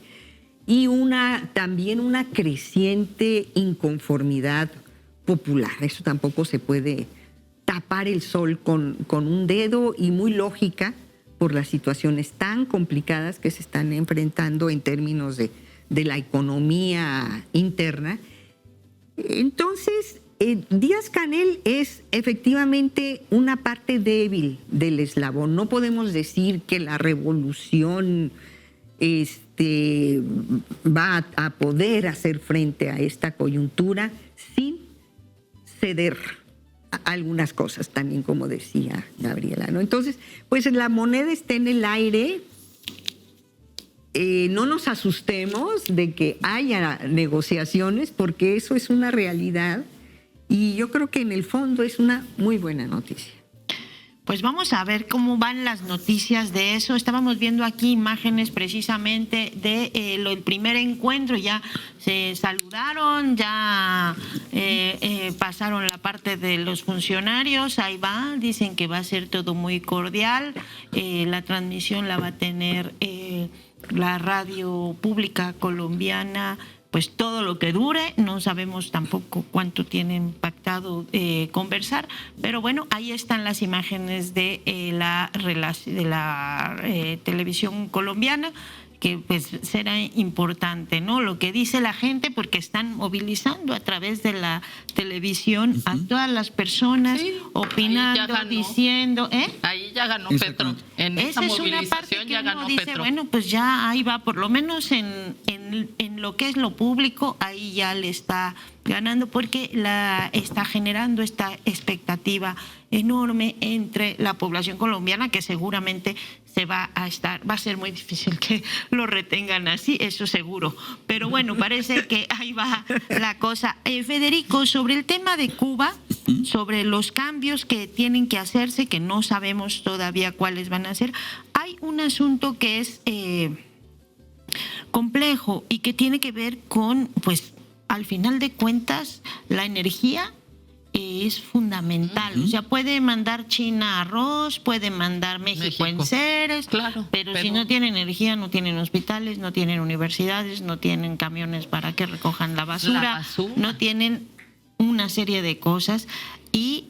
también una creciente inconformidad popular. Eso tampoco se puede tapar el sol con un dedo, y muy lógica por las situaciones tan complicadas que se están enfrentando en términos de la economía interna. Entonces, Díaz-Canel es efectivamente una parte débil del eslabón. No podemos decir que la revolución va a poder hacer frente a esta coyuntura sin ceder a algunas cosas también, como decía Gabriela, ¿no? Entonces, pues la moneda está en el aire. No nos asustemos de que haya negociaciones, porque eso es una realidad y yo creo que en el fondo es una muy buena noticia. Pues vamos a ver cómo van las noticias de eso. Estábamos viendo aquí imágenes precisamente de el primer encuentro. Ya se saludaron, ya pasaron la parte de los funcionarios. Ahí va, dicen que va a ser todo muy cordial. La transmisión la va a tener la radio pública colombiana, pues todo lo que dure. No sabemos tampoco cuánto tienen pactado conversar, pero bueno, ahí están las imágenes de la televisión colombiana, que pues será importante, ¿no? Lo que dice la gente, porque están movilizando a través de la televisión a todas las personas, opinando, diciendo, Ahí ya ganó Petro. En esa movilización ya ganó dice, Petro. bueno, pues ya ahí va, por lo menos en lo que es lo público, ahí ya le está ganando, porque está generando esta expectativa enorme entre la población colombiana, que seguramente va a ser muy difícil que lo retengan así, eso seguro. Pero bueno, parece que ahí va la cosa. Federico, sobre el tema de Cuba, sobre los cambios que tienen que hacerse, que no sabemos todavía cuáles van a ser, hay un asunto que es complejo y que tiene que ver con, pues, al final de cuentas, la energía es fundamental. O sea, puede mandar China arroz, puede mandar México enseres, claro, pero si no tienen energía, no tienen hospitales, no tienen universidades, no tienen camiones para que recojan la basura. No tienen una serie de cosas. Y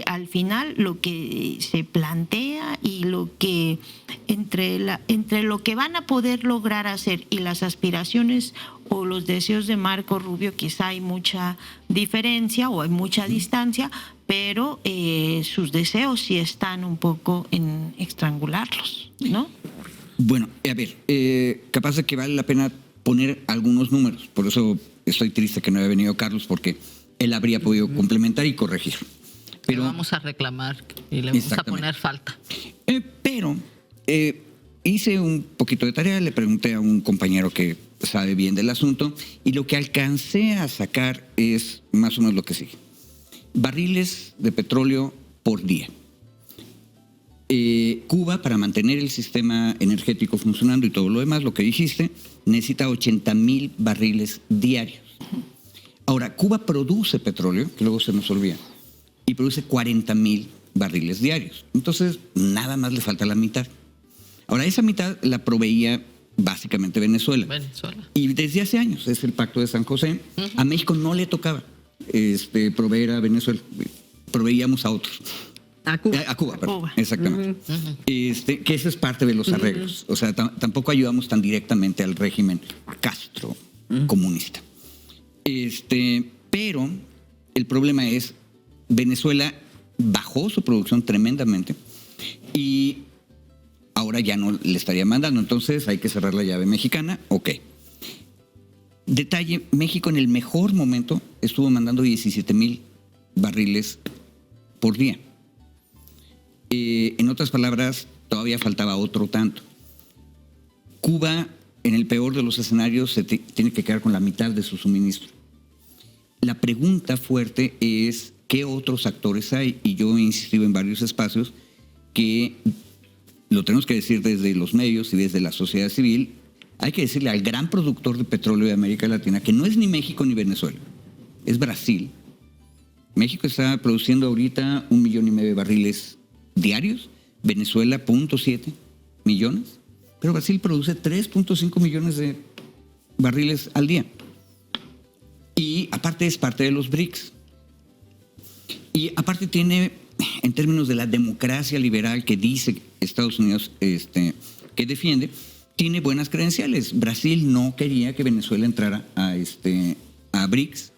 al final lo que se plantea y lo que entre lo que van a poder lograr hacer y las aspiraciones o los deseos de Marco Rubio, quizá hay mucha diferencia o hay mucha distancia, pero sus deseos sí están un poco en estrangularlos, ¿no? Bueno, a ver, capaz de que vale la pena poner algunos números. Por eso estoy triste que no haya venido Carlos, porque él habría podido complementar y corregir. Pero vamos a reclamar y le vamos a poner falta. Pero hice un poquito de tarea, le pregunté a un compañero que sabe bien del asunto, y lo que alcancé a sacar es más o menos lo que sigue. Barriles de petróleo por día. Cuba, para mantener el sistema energético funcionando y todo lo demás, lo que dijiste, necesita 80,000 barriles diarios. Ahora, Cuba produce petróleo, que luego se nos olvida, y produce 40,000 barriles diarios. Entonces, nada más le falta la mitad. Ahora, esa mitad la proveía básicamente Venezuela. Y desde hace años, es el Pacto de San José. A México no le tocaba proveer a Venezuela, proveíamos a otros. A Cuba. A Cuba, perdón. Exactamente. Que eso es parte de los arreglos. O sea, tampoco ayudamos tan directamente al régimen Castro comunista. Pero el problema es, Venezuela bajó su producción tremendamente y ahora ya no le estaría mandando. Entonces hay que cerrar la llave mexicana. Ok. Detalle, México en el mejor momento estuvo mandando 17,000 barriles por día. En otras palabras, todavía faltaba otro tanto. Cuba, en el peor de los escenarios, se tiene que quedar con la mitad de su suministro. La pregunta fuerte es, ¿qué otros actores hay? Y yo he insistido en varios espacios que lo tenemos que decir desde los medios y desde la sociedad civil. Hay que decirle al gran productor de petróleo de América Latina, que no es ni México ni Venezuela, es Brasil. México está produciendo ahorita 1,5 millones de barriles diarios, Venezuela 0.7 millones, pero Brasil produce 3.5 millones de barriles al día. Y aparte es parte de los BRICS. Y aparte tiene, en términos de la democracia liberal que dice Estados Unidos que defiende, tiene buenas credenciales. Brasil no quería que Venezuela entrara a BRICS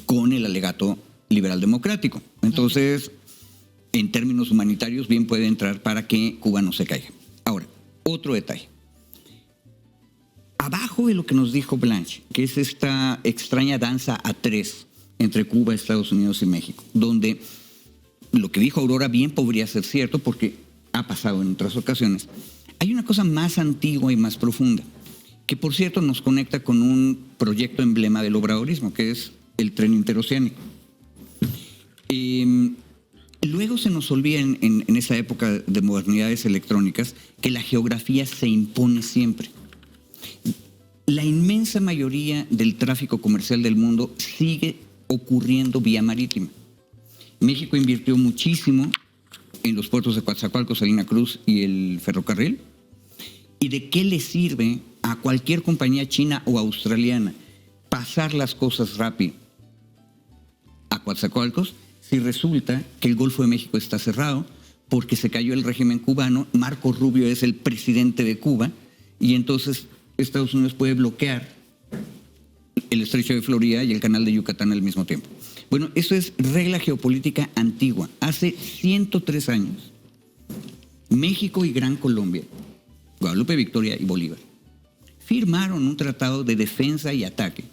con el alegato liberal democrático. Entonces, en términos humanitarios, bien puede entrar para que Cuba no se caiga. Ahora, otro detalle. Abajo de lo que nos dijo Blanche, que es esta extraña danza a tres entre Cuba, Estados Unidos y México, donde lo que dijo Aurora bien podría ser cierto porque ha pasado en otras ocasiones, hay una cosa más antigua y más profunda, que por cierto nos conecta con un proyecto emblema del obradorismo, que es el tren interoceánico. Luego se nos olvida en esa época de modernidades electrónicas que la geografía se impone siempre. La inmensa mayoría del tráfico comercial del mundo sigue ocurriendo vía marítima. México invirtió muchísimo en los puertos de Coatzacoalcos, Salina Cruz y el ferrocarril. ¿Y de qué le sirve a cualquier compañía china o australiana pasar las cosas rápido a Coatzacoalcos si resulta que el Golfo de México está cerrado porque se cayó el régimen cubano, Marco Rubio es el presidente de Cuba y entonces Estados Unidos puede bloquear el estrecho de Florida y el canal de Yucatán al mismo tiempo? Bueno, eso es regla geopolítica antigua. Hace 103 años, México y Gran Colombia, Guadalupe Victoria y Bolívar, firmaron un tratado de defensa y ataque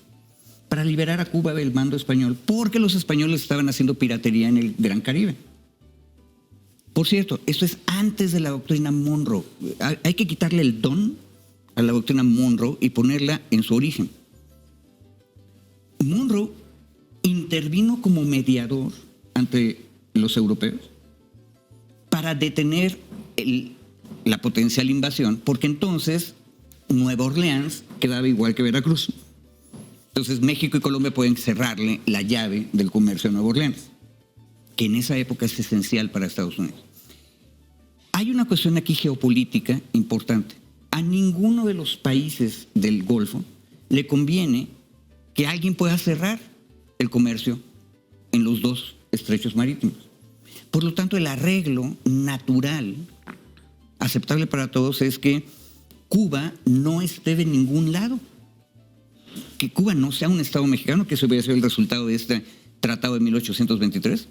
para liberar a Cuba del mando español, porque los españoles estaban haciendo piratería en el Gran Caribe. Por cierto, esto es antes de la doctrina Monroe. Hay que quitarle el don a la doctrina Monroe y ponerla en su origen. Monroe intervino como mediador ante los europeos para detener la potencial invasión, porque entonces Nueva Orleans quedaba igual que Veracruz. Entonces México y Colombia pueden cerrarle la llave del comercio a Nueva Orleans, que en esa época es esencial para Estados Unidos. Hay una cuestión aquí geopolítica importante. A ninguno de los países del Golfo le conviene que alguien pueda cerrar el comercio en los dos estrechos marítimos. Por lo tanto, el arreglo natural, aceptable para todos, es que Cuba no esté de ningún lado. Que Cuba no sea un Estado mexicano, que eso hubiera sido el resultado de este tratado de 1823.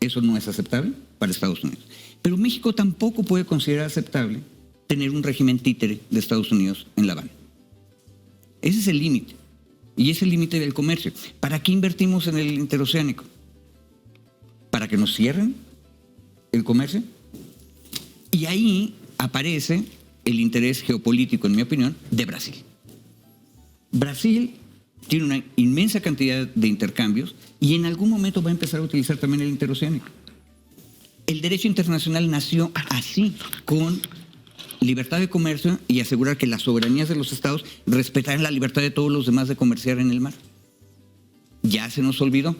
Eso no es aceptable para Estados Unidos. Pero México tampoco puede considerar aceptable tener un régimen títere de Estados Unidos en La Habana. Ese es el límite. Y es el límite del comercio. ¿Para qué invertimos en el interoceánico? ¿Para que nos cierren el comercio? Y ahí aparece el interés geopolítico, en mi opinión, de Brasil. Brasil tiene una inmensa cantidad de intercambios y en algún momento va a empezar a utilizar también el interoceánico. El derecho internacional nació así, con libertad de comercio y asegurar que las soberanías de los estados respetaran la libertad de todos los demás de comerciar en el mar. Ya se nos olvidó.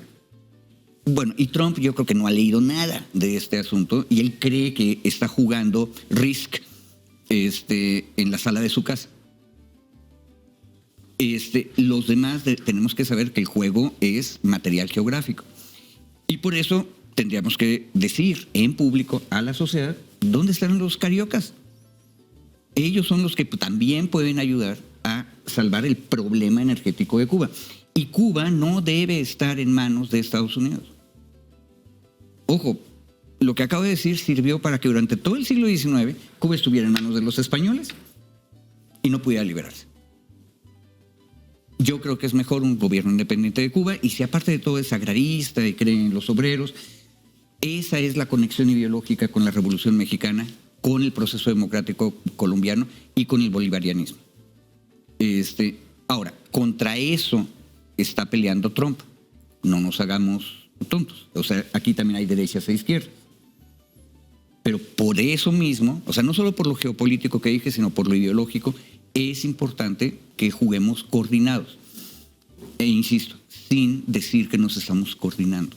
Bueno, y Trump yo creo que no ha leído nada de este asunto y él cree que está jugando Risk en la sala de su casa. Los demás tenemos que saber que el juego es material geográfico. Y por eso tendríamos que decir en público a la sociedad dónde están los cariocas. Ellos son los que también pueden ayudar a salvar el problema energético de Cuba. Y Cuba no debe estar en manos de Estados Unidos. Ojo, lo que acabo de decir sirvió para que durante todo el siglo XIX Cuba estuviera en manos de los españoles y no pudiera liberarse. Yo creo que es mejor un gobierno independiente de Cuba y si aparte de todo es agrarista y cree en los obreros, esa es la conexión ideológica con la Revolución Mexicana, con el proceso democrático colombiano y con el bolivarianismo. Ahora, contra eso está peleando Trump. No nos hagamos tontos. O sea, aquí también hay derechas e izquierdas. Pero por eso mismo, o sea, no solo por lo geopolítico que dije, sino por lo ideológico, es importante que juguemos coordinados. E insisto, sin decir que nos estamos coordinando.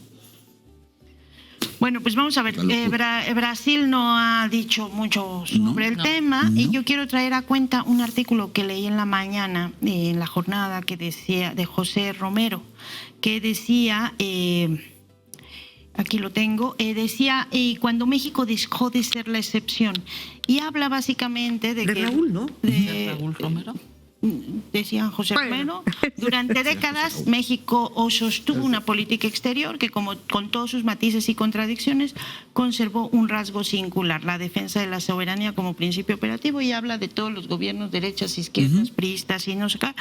Bueno, pues vamos a ver, Brasil no ha dicho mucho sobre el tema y yo quiero traer a cuenta un artículo que leí en la mañana, en la jornada, que decía, de José Romero, que decía, aquí lo tengo, decía, cuando México dejó de ser la excepción, y habla básicamente de que... Raúl, ¿no? ¿De Raúl Romero? Decía José Romero, durante décadas México sostuvo una política exterior que, como con todos sus matices y contradicciones, conservó un rasgo singular, la defensa de la soberanía como principio operativo, y habla de todos los gobiernos, derechas, izquierdas, priistas y no sé qué.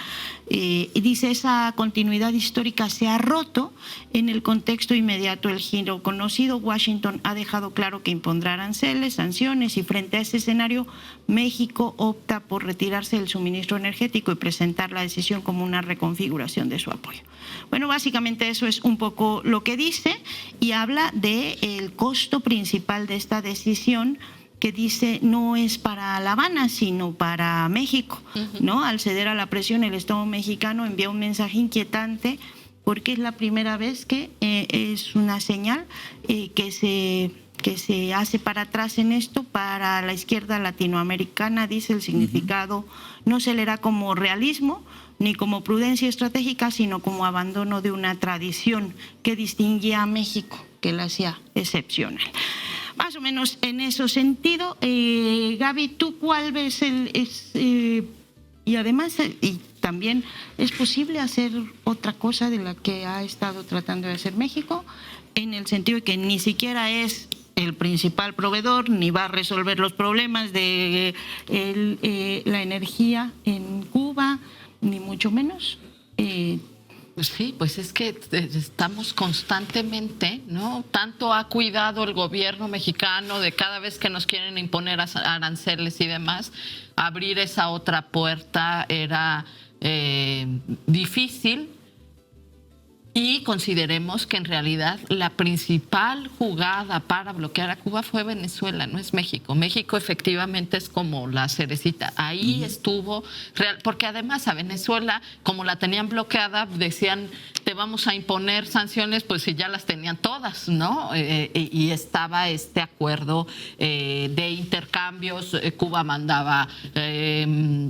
Y dice, esa continuidad histórica se ha roto en el contexto inmediato. El giro conocido, Washington ha dejado claro que impondrá aranceles, sanciones, y frente a ese escenario México opta por retirarse del suministro energético y presentar la decisión como una reconfiguración de su apoyo. Bueno, básicamente eso es un poco lo que dice, y habla del costo principal de esta decisión, que dice no es para La Habana, sino para México, ¿no? Al ceder a la presión, el Estado mexicano envía un mensaje inquietante, porque es la primera vez que es una señal que se hace para atrás en esto. Para la izquierda latinoamericana, dice, el significado no se leerá como realismo ni como prudencia estratégica, sino como abandono de una tradición que distinguía a México, que la hacía excepcional. Más o menos en ese sentido. Gaby, ¿tú cuál ves y además, y también, ¿es posible hacer otra cosa de la que ha estado tratando de hacer México? En el sentido de que ni siquiera es el principal proveedor, ni va a resolver los problemas de la energía en Cuba, ni mucho menos. Sí, pues es que estamos constantemente, ¿no? Tanto ha cuidado el gobierno mexicano de cada vez que nos quieren imponer aranceles y demás, abrir esa otra puerta era difícil. Y consideremos que en realidad la principal jugada para bloquear a Cuba fue Venezuela, no es México. México efectivamente es como la cerecita. Ahí estuvo, porque además a Venezuela, como la tenían bloqueada, decían, te vamos a imponer sanciones, pues si ya las tenían todas, ¿no? Y estaba este acuerdo de intercambios. Cuba mandaba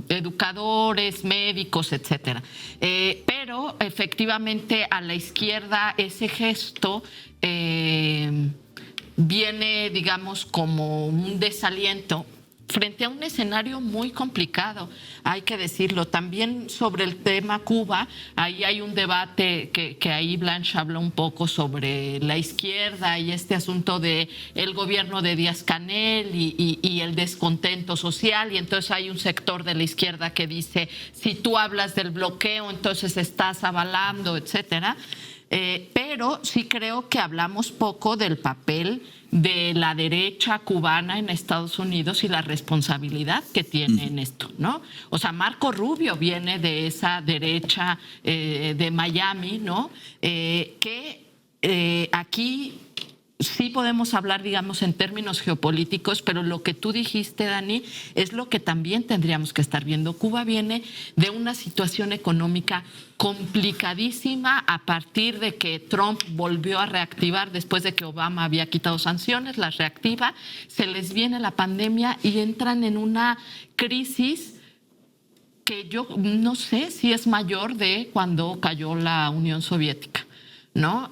educadores, médicos, etcétera. Pero efectivamente a la izquierda ese gesto viene, digamos, como un desaliento frente a un escenario muy complicado, hay que decirlo. También sobre el tema Cuba, ahí hay un debate que ahí Blanche habló un poco sobre la izquierda y este asunto de el gobierno de Díaz-Canel y el descontento social, y entonces hay un sector de la izquierda que dice, si tú hablas del bloqueo, entonces estás avalando, etcétera. Pero sí creo que hablamos poco del papel de la derecha cubana en Estados Unidos y la responsabilidad que tiene en esto, ¿no? O sea, Marco Rubio viene de esa derecha de Miami, ¿no? Que aquí sí podemos hablar, digamos, en términos geopolíticos, pero lo que tú dijiste, Dani, es lo que también tendríamos que estar viendo. Cuba viene de una situación económica complicadísima a partir de que Trump volvió a reactivar después de que Obama había quitado sanciones, las reactiva, se les viene la pandemia y entran en una crisis que yo no sé si es mayor de cuando cayó la Unión Soviética, ¿no?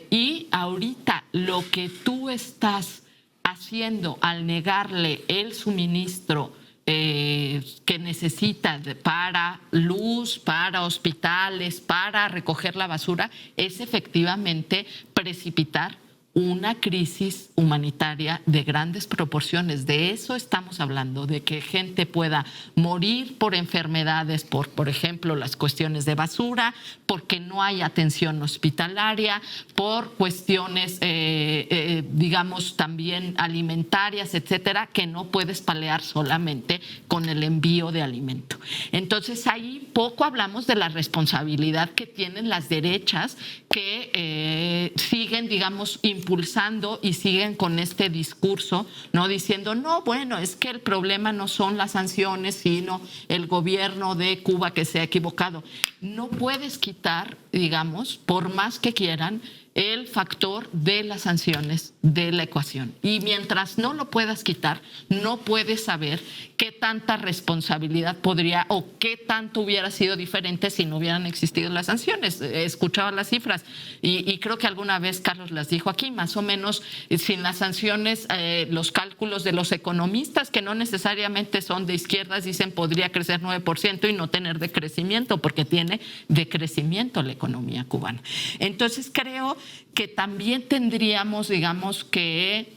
Y ahorita lo que tú estás haciendo al negarle el suministro que necesita para luz, para hospitales, para recoger la basura, es efectivamente precipitar una crisis humanitaria de grandes proporciones. De eso estamos hablando, de que gente pueda morir por enfermedades, por ejemplo, las cuestiones de basura, porque no hay atención hospitalaria, por cuestiones, digamos, también alimentarias, etcétera, que no puedes paliar solamente con el envío de alimento. Entonces, ahí poco hablamos de la responsabilidad que tienen las derechas que siguen, digamos, impulsando y siguen con este discurso, ¿no? Diciendo, no, bueno, es que el problema no son las sanciones, sino el gobierno de Cuba que se ha equivocado. No puedes quitar, digamos, por más que quieran, el factor de las sanciones de la ecuación. Y mientras no lo puedas quitar, no puedes saber qué tanta responsabilidad podría o qué tanto hubiera sido diferente si no hubieran existido las sanciones. Escuchaba las cifras y creo que alguna vez Carlos las dijo aquí, más o menos sin las sanciones, los cálculos de los economistas, que no necesariamente son de izquierdas, dicen podría crecer 9% y no tener decrecimiento, porque tiene decrecimiento la economía cubana. Entonces creo que también tendríamos, digamos, que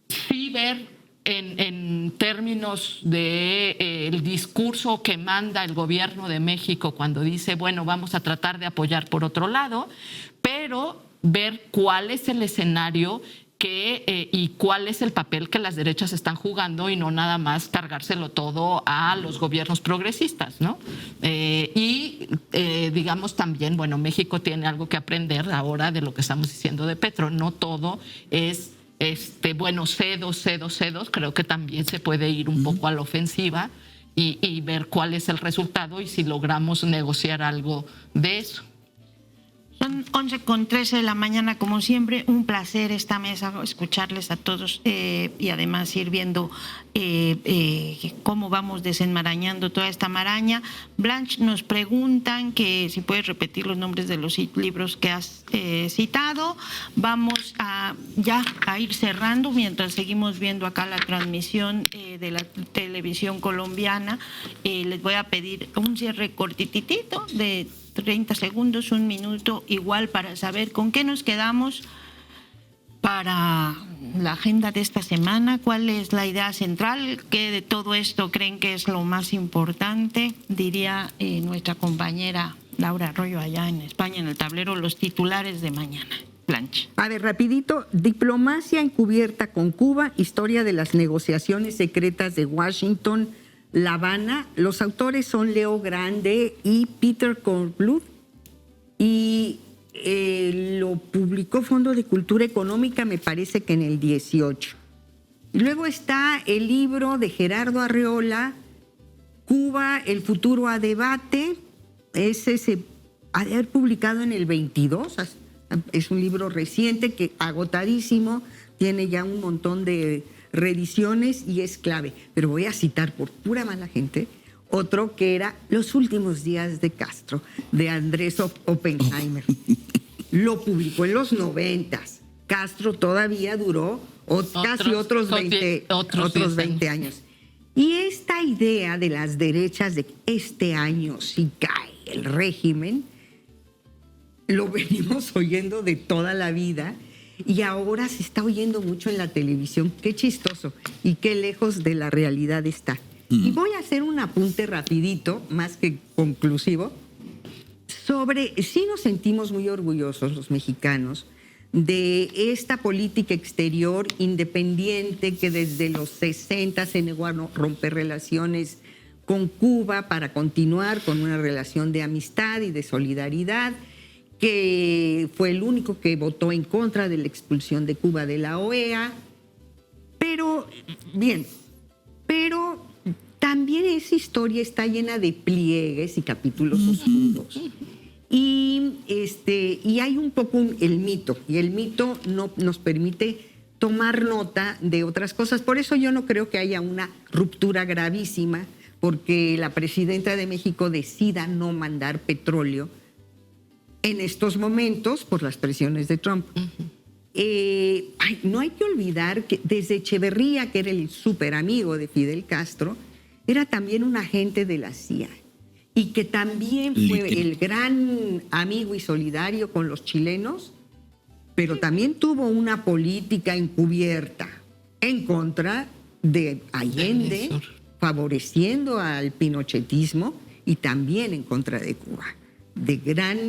sí ver en términos de el discurso que manda el gobierno de México cuando dice, bueno, vamos a tratar de apoyar por otro lado, pero ver cuál es el escenario y cuál es el papel que las derechas están jugando y no nada más cargárselo todo a los gobiernos progresistas, ¿no? Digamos también, bueno, México tiene algo que aprender ahora de lo que estamos diciendo de Petro. No todo es, bueno, cedos. Creo que también se puede ir un poco a la ofensiva y ver cuál es el resultado y si logramos negociar algo de eso. Son 11:13 de la mañana, como siempre, un placer esta mesa, escucharles a todos y además ir viendo cómo vamos desenmarañando toda esta maraña. Blanche, nos preguntan que si puedes repetir los nombres de los libros que has citado. Vamos a ir cerrando mientras seguimos viendo acá la transmisión de la televisión colombiana. Les voy a pedir un cierre cortitito de 30 segundos, un minuto, igual para saber con qué nos quedamos para la agenda de esta semana, cuál es la idea central, qué de todo esto creen que es lo más importante, diría nuestra compañera Laura Arroyo allá en España, en el tablero, los titulares de mañana. Blanche. A ver, rapidito, diplomacia encubierta con Cuba, historia de las negociaciones secretas de Washington, La Habana. Los autores son Leo Grande y Peter Kornbluth y lo publicó Fondo de Cultura Económica, me parece que en el 18. Y luego está el libro de Gerardo Arreola, Cuba, el futuro a debate. Ese se ha de haber publicado en el 22. Es un libro reciente, que agotadísimo, tiene ya un montón de reediciones y es clave. Pero voy a citar, por pura mala gente, otro que era Los últimos días de Castro, de Andrés Oppenheimer. Lo publicó en los 90s. Castro todavía duró casi otros 20 años. Y esta idea de las derechas de que este año si cae el régimen, lo venimos oyendo de toda la vida y ahora se está oyendo mucho en la televisión. Qué chistoso y qué lejos de la realidad está. Y voy a hacer un apunte rapidito, más que conclusivo, sobre si nos sentimos muy orgullosos los mexicanos de esta política exterior independiente que desde los 60 se negó a romper relaciones con Cuba para continuar con una relación de amistad y de solidaridad, que fue el único que votó en contra de la expulsión de Cuba de la OEA. Pero, bien, pero también esa historia está llena de pliegues y capítulos oscuros. Y hay un poco el mito, y el mito no nos permite tomar nota de otras cosas. Por eso yo no creo que haya una ruptura gravísima, porque la presidenta de México decida no mandar petróleo en estos momentos por las presiones de Trump. No hay que olvidar que desde Echeverría, que era el súper amigo de Fidel Castro, era también un agente de la CIA y que también fue el gran amigo y solidario con los chilenos, pero también tuvo una política encubierta en contra de Allende, favoreciendo al pinochetismo, y también en contra de Cuba, de gran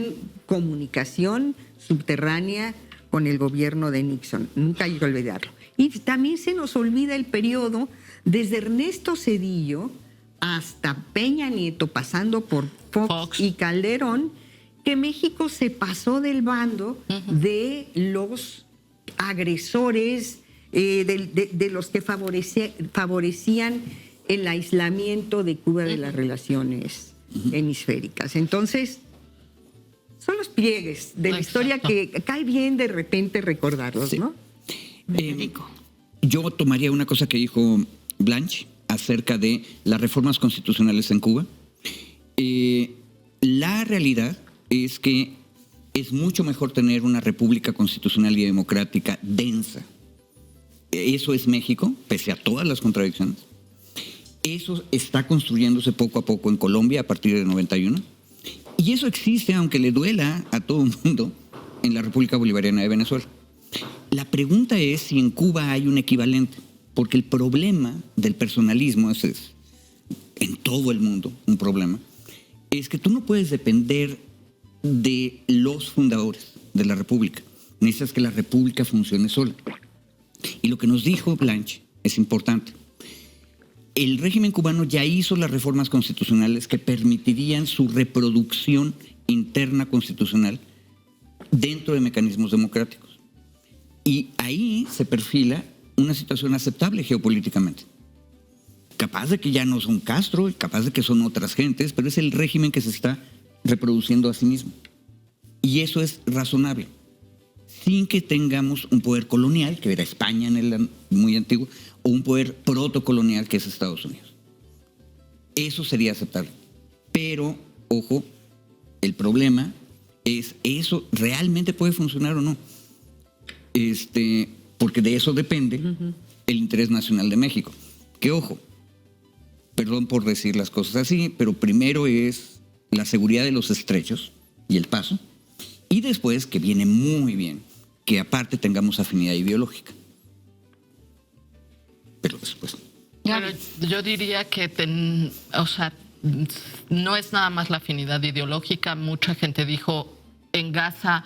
comunicación subterránea con el gobierno de Nixon. Nunca hay que olvidarlo. Y también se nos olvida el periodo desde Ernesto Zedillo hasta Peña Nieto, pasando por Fox y Calderón, que México se pasó del bando de los agresores, de los que favorecían el aislamiento de Cuba de las relaciones hemisféricas. Entonces, son los pliegues de la historia que cae bien de repente recordarlos, ¿no? Yo tomaría una cosa que dijo Blanche acerca de las reformas constitucionales en Cuba. La realidad es que es mucho mejor tener una república constitucional y democrática densa. Eso es México, pese a todas las contradicciones. Eso está construyéndose poco a poco en Colombia a partir del 91. Y eso existe, aunque le duela a todo el mundo, en la República Bolivariana de Venezuela. La pregunta es si en Cuba hay un equivalente, porque el problema del personalismo, ese es en todo el mundo un problema, es que tú no puedes depender de los fundadores de la República. Necesitas que la República funcione sola. Y lo que nos dijo Blanche es importante. El régimen cubano ya hizo las reformas constitucionales que permitirían su reproducción interna constitucional dentro de mecanismos democráticos. Y ahí se perfila una situación aceptable geopolíticamente. Capaz de que ya no son Castro, capaz de que son otras gentes, pero es el régimen que se está reproduciendo a sí mismo. Y eso es razonable. Sin que tengamos un poder colonial, que era España en el muy antiguo, o un poder protocolonial, que es Estados Unidos. Eso sería aceptable. Pero, ojo, el problema es, ¿eso realmente puede funcionar o no? Porque de eso depende el interés nacional de México. Que, ojo, perdón por decir las cosas así, pero primero es la seguridad de los estrechos y el paso, y después, que viene muy bien, que aparte tengamos afinidad ideológica. Pero después. Pero yo diría que, no es nada más la afinidad ideológica. Mucha gente dijo, en Gaza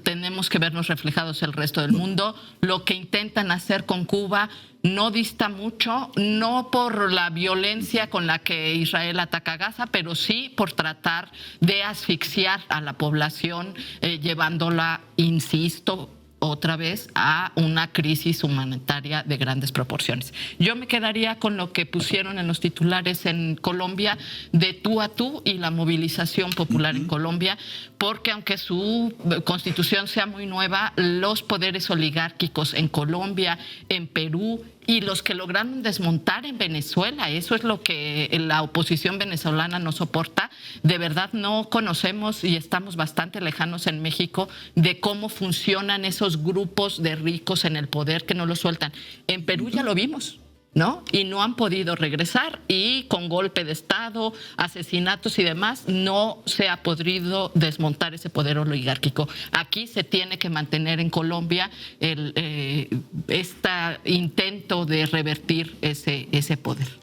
tenemos que vernos reflejados el resto del mundo. Lo que intentan hacer con Cuba no dista mucho, no por la violencia con la que Israel ataca a Gaza, pero sí por tratar de asfixiar a la población, llevándola, insisto, otra vez a una crisis humanitaria de grandes proporciones. Yo me quedaría con lo que pusieron en los titulares en Colombia de tú a tú y la movilización popular en Colombia, porque aunque su constitución sea muy nueva, los poderes oligárquicos en Colombia, en Perú y los que lograron desmontar en Venezuela, eso es lo que la oposición venezolana no soporta. De verdad no conocemos y estamos bastante lejanos en México de cómo funcionan esos grupos de ricos en el poder que no lo sueltan. En Perú ya lo vimos, ¿no? Y no han podido regresar, y con golpe de Estado, asesinatos y demás, no se ha podido desmontar ese poder oligárquico. Aquí se tiene que mantener en Colombia este intento de revertir ese poder.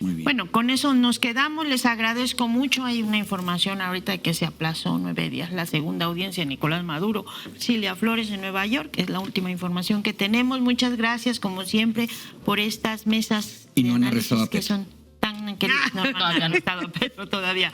Muy bien. Bueno, con eso nos quedamos. Les agradezco mucho. Hay una información ahorita que se aplazó 9 días la segunda audiencia de Nicolás Maduro, Cilia Flores en Nueva York. Es la última información que tenemos. Muchas gracias, como siempre, por estas mesas y no han de análisis arrestado a que Petro. son tan queridas. No han arrestado a Petro todavía.